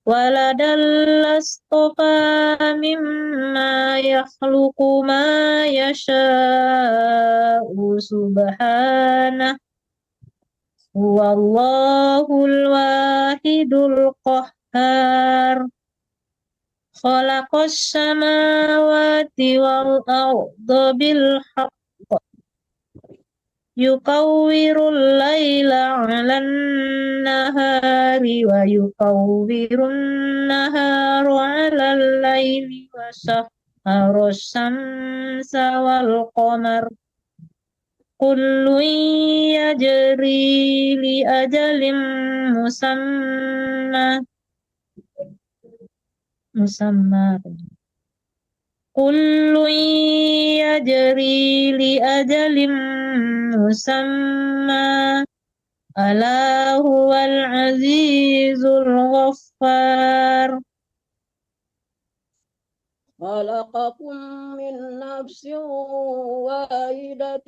ولدا لاصطفى مما يخلق ما يشاء سبحانه هو الله الواحد القهار خلق السماوات والأرض بالحق يكور الليل على النهار ويكور النهار على الليل وسخر الشمس والقمر كل يجري لأجل مسمى كل يجري لأجل مسمى ألا هو العزيز الغفار
خلقكم من نفس واحدة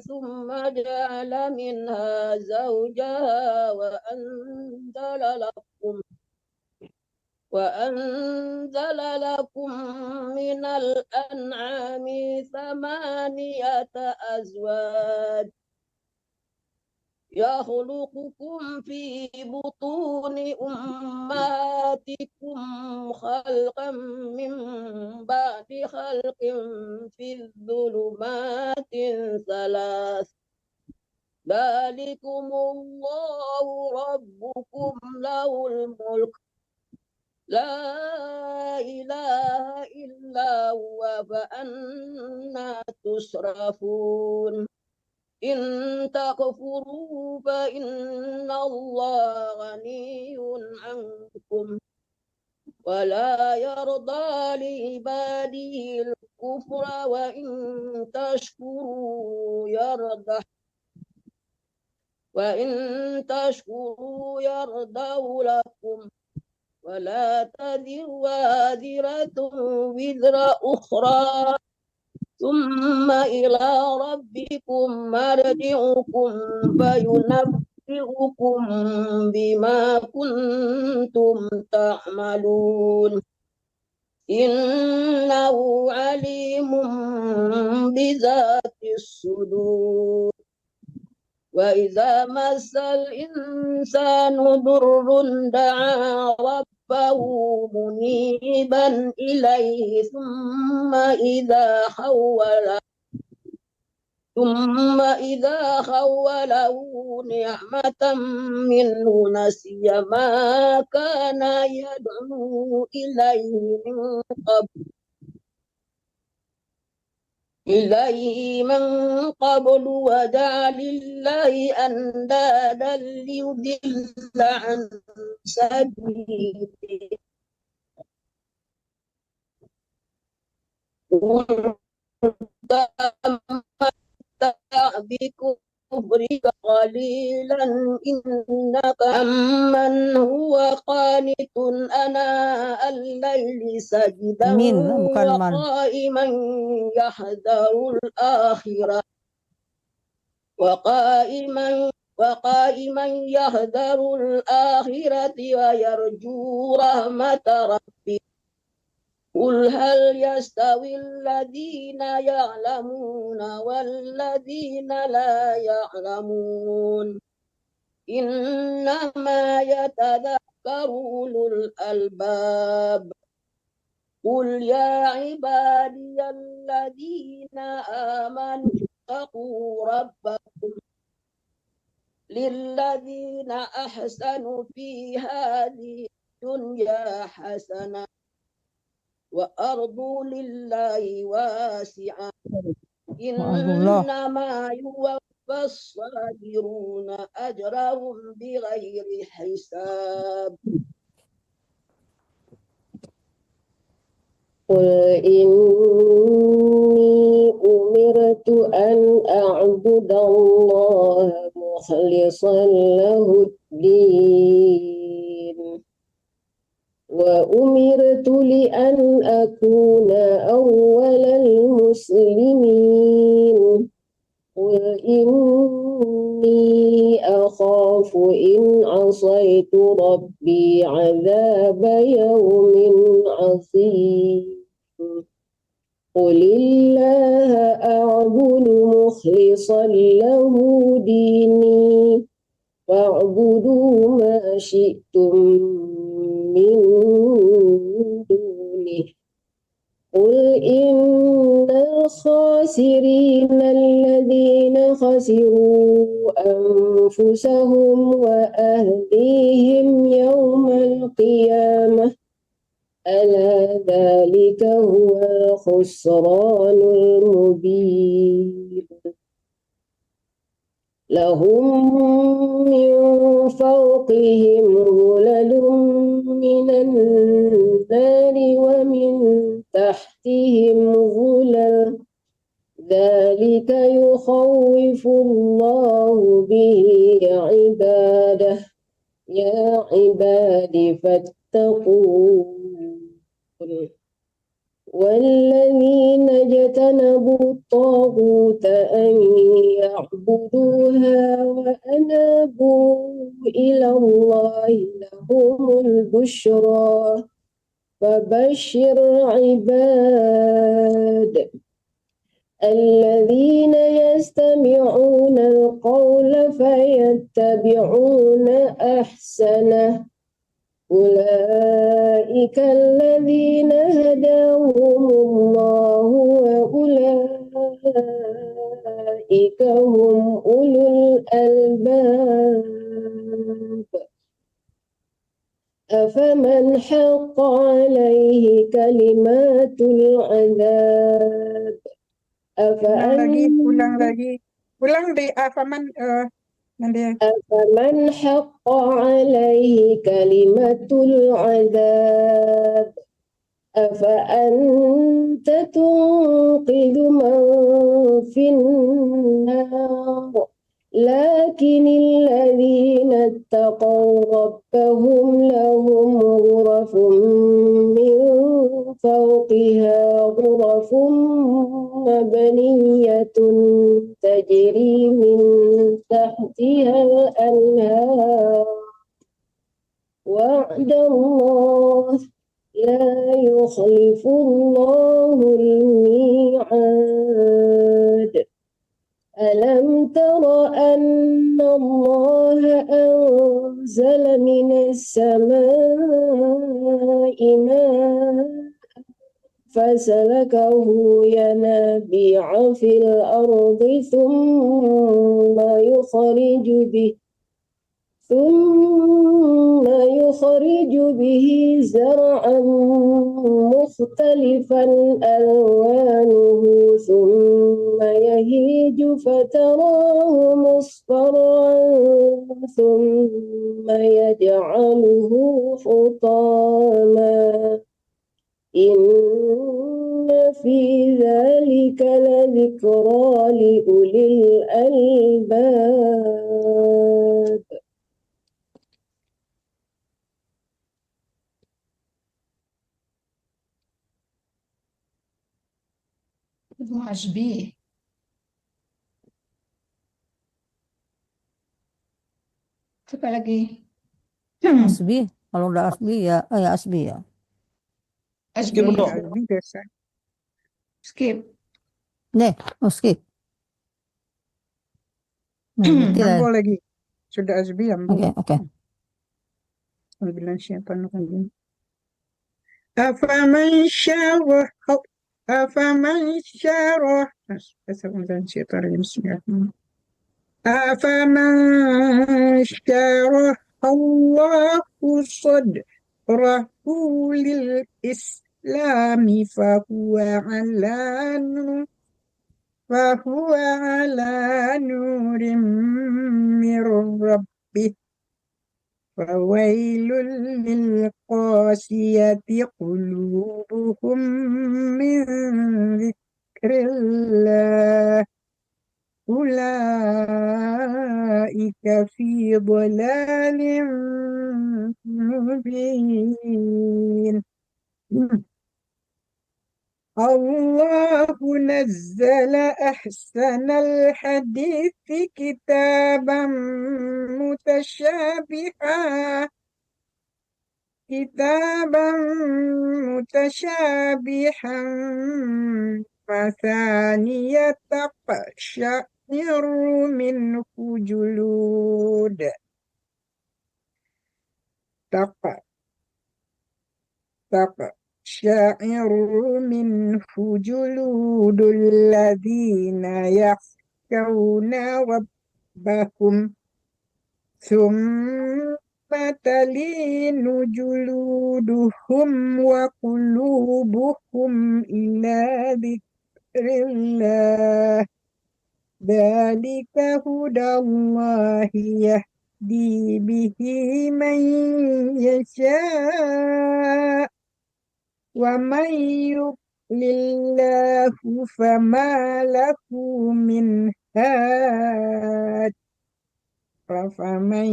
ثم جعل منها زوجها وأنزل لكم من الأنعام 8 أزواج يخلقكم في بطون أمهاتكم خلقا من بعد خلق في الظلمات 3 ذلكم الله ربكم له الملك لا إله إلا هو فأنى تصرفون إن تكفروا فإن الله غني عنكم ولا يرضى لعباده الكفر وإن تشكروا يرضه لكم ولا تزر وازرة وزر أخرى ثم إلى ربكم مرجعكم فينبئكم بما كنتم تعملون إنه عليم بذات الصدور وإذا مس الإنسان ضر دعا ربه منيبا إليه ثم إذا خوله نعمة منه نسي ما كان يدعو إليه من قبل وجعل الله أندادا ليضل عن سبيله بكفرك قليلا إنك أمن هو قانت أناء الليل ساجدا وقائما يحذر الآخرة وقائما يهذر الآخرة ويرجو رحمة ربه قل هل يستوي الذين يعلمون والذين لا يعلمون إنما يتذكر أولو الألباب قل يا عبادي الذين آمنوا اتقوا ربكم للذين أحسنوا في هذه الدنيا حسنة وأرض لله واسعة إنما يوفى الصابرون أجرهم بغير حساب
قل إني أمرت أن أعبد الله مخلصا له الدين وأمرت لأن أكون أول المسلمين قل إني أخاف إن عصيت ربي عذاب يوم عظيم قل الله أعبد مخلصا له ديني فاعبدوا ما شئتم من دونه قل إن الخاسرين الذين خسروا أنفسهم وأهليهم يوم القيامة ألا ذلك هو الخسران المبين لهم من فوقهم ظلل من النار ومن تحتهم ظلل ذلك يخوف الله به عباده يا عباد فاتقون والذين اجتنبوا الطاغوت أن يعبدوها وأنابوا إلى الله لهم البشرى فبشر عباد الذين يستمعون القول فيتبعون أحسنه أولئك الذين هداهم الله وأولئك هم أولو الألباب أفمن حق عليه كلمات العذاب
ulang lagi di Afaman nanti
أفمن حق عليه كلمة العذاب أفأنت تنقذ من في النار لكن الذين اتقوا ربهم لهم غرف من فوقها غرف مبنية تجري من تحتها الأنهار وعد الله لا يخلف الله الميعاد ألم تر أن الله أنزل من السماء ماء فسلكه ينابيع في الأرض ثم يخرج به زرعا مختلفا ألوانه ثم يهيج فتراه مصفرا ثم يجعله حطاما إن في ذلك لذكرى لأولي الألباب
Ibnu Hasbi. Siapa lagi?
Asbi. Kalau udah Asbi ya, Asbi ya.
Skip
Asbi.
dong.
Albi biasa.
Skip.
Deh, skip. Nah, berarti lah.
Ambo lagi. Sudah Azbi Ambo.
Oke.
Bilang siapa lagi? Afaman syarah Afaman syarah Afaman syarah Allahu sadrahu lil islami fahuwa ala nurim min rabbih فويل للقاسية قلوبهم من ذكر الله أولئك في ضلال مبين الله نزل أحسن الحديث كتابا متشابها مثانية تقشعر منه جلود تقشعر منه جلود الذين يخشون ربهم ثم تلين جلودهم وقلوبهم إلى ذكر الله ذلك هدى الله يهدي به من يشاء ومن يضلل الله فما له من هاد فمن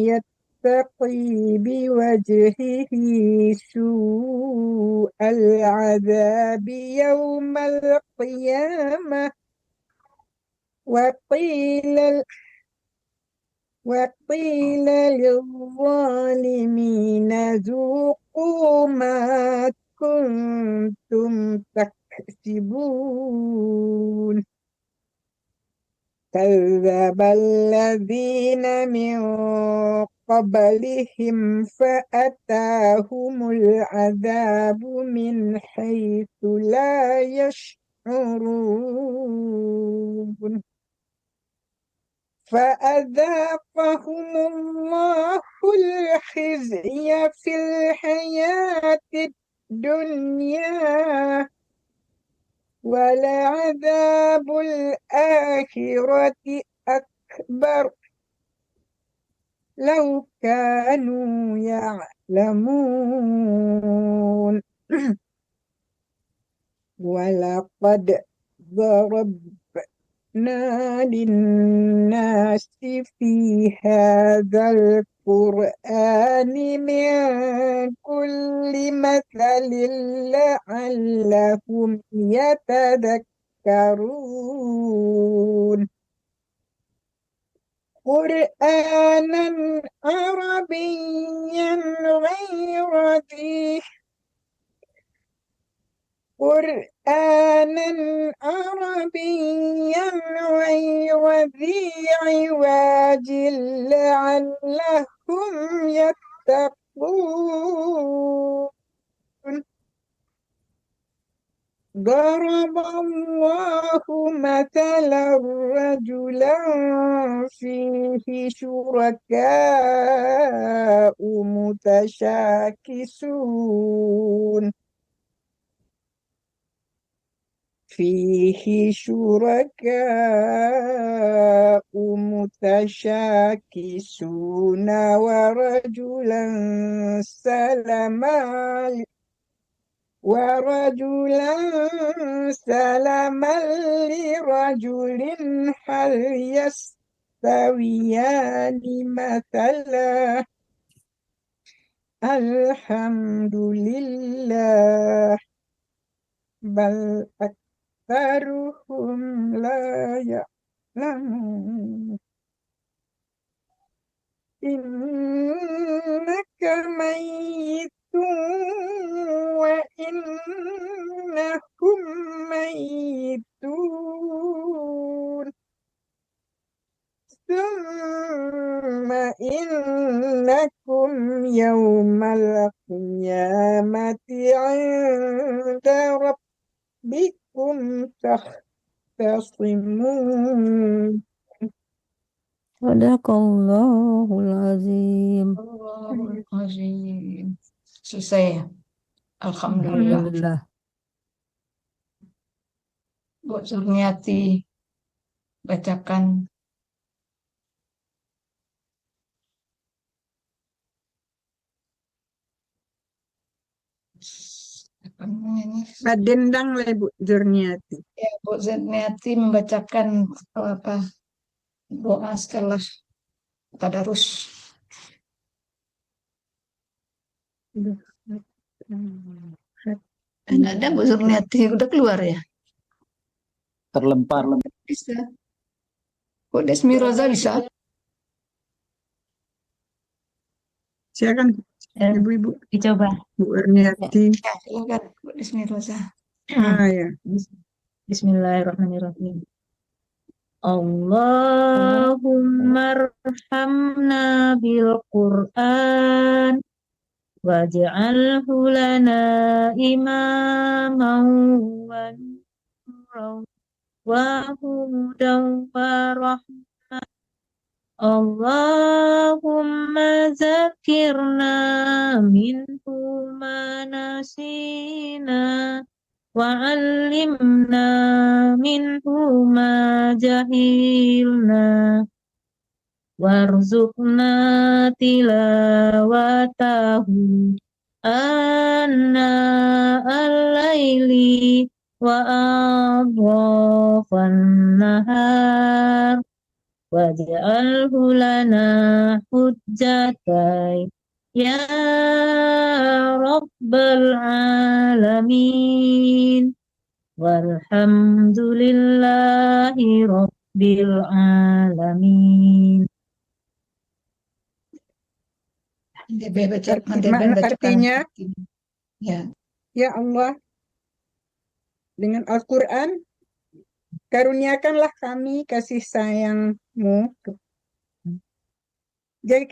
يتقي بوجهه سوء العذاب يوم القيامة وقيل للظالمين ذوقوا ما كنتم تكسبون كذب الذين من قبلهم فأتاهم العذاب من حيث لا يشعرون فأذاقهم الله الخزي في الحياة الدنيا ولعذاب الآخرة أكبر لو كانوا يعلمون ولقد ضربنا للناس في هذا القرآن من كل مثل لعلهم يتذكرون قرآنا عربيا غير ذي عوج لعلهم يتقون ضرب الله مثلا رجلا فيه شركاء متشاكسون ورجلا سلما لرجل هل يستويان مثلا الحمد لله بل أكثرهم لا يعلمون innaka mayyitun wa innakum mayyitun. Summa innakum yawmal qiyamati 'inda rabbikum tahtasimun.
Sadaqallahul azim.
Allahul azim. Selesai ya? Alhamdulillah.
Alhamdulillah.
Bu Zurniati bacakan. Apa namanya ini?
Padendang lah Bu Zurniati.
Ya, Bu Zurniati membacakan apa doa setelah tadarus.
Nggak ada Bu Zurniati, udah keluar ya?
Terlempar.
Bisa. Bu Desmi Roza bisa?
Silakan
Eh,
Ibu-ibu
Dicoba.
Bu Zurniati.
Ya, silakan Bu Desmi Roza.
Ya.
Bismillahirrahmanirrahim. Allahumma arhamna bil Qur'an waj'alhu lana imaman wa nuran wa hudan wa rahmah. Allahumma zakirna minhu ma nasina wa'allimna minhu ma jahilna warzuqna tilawatahu anna al-laili wa adrafan nahar waj'alhu lana hujjatai ya Rabbal Alamin walhamdulillahi Rabbil Alamin.
Makna artinya,
Ya.
ya Allah, dengan Al-Quran, karuniakanlah kami kasih sayang-Mu.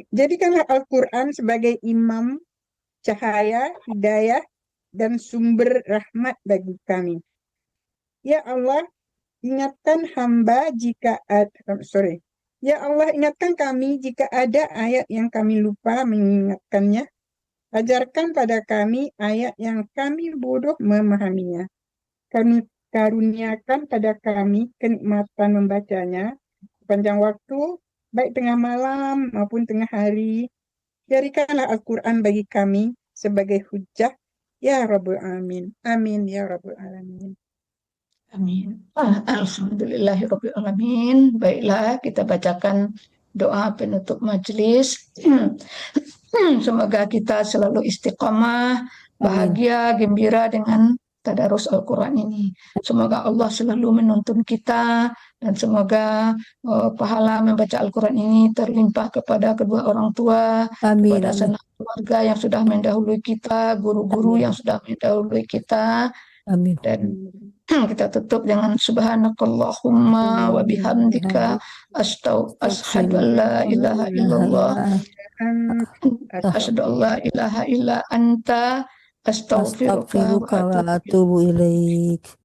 Jadikanlah Al-Quran sebagai imam, cahaya, hidayah, dan sumber rahmat bagi kami. Ya Allah, ingatkan hamba jika Ya Allah, ingatkan kami jika ada ayat yang kami lupa mengingatkannya. Ajarkan pada kami ayat yang kami bodoh memahaminya. Kami karuniakan pada kami kenikmatan membacanya sepanjang waktu, baik tengah malam maupun tengah hari. Jadikanlah Al-Quran bagi kami sebagai hujjah, ya Rabbul Alamin. Amin, ya Rabbul Alamin.
Amin. Alhamdulillahirrabbilalamin. Baiklah, kita bacakan doa penutup majelis. Semoga kita selalu istiqamah, bahagia, gembira dengan tadarus Al-Quran ini. Semoga Allah selalu menuntun kita, dan semoga pahala membaca Al-Quran ini terlimpah kepada kedua orang tua,
Amin.
kepada
Amin.
sanak keluarga yang sudah mendahului kita, guru-guru yang sudah mendahului kita.
Amin.
Dan kita tutup dengan subhanakallahumma wa bihamdika asyhadu an la ilaha illallah asyhadu an la ilaha illa anta astaghfiruka wa
Astaghfiruka wa
atubu ilaik.
atubu ilaik.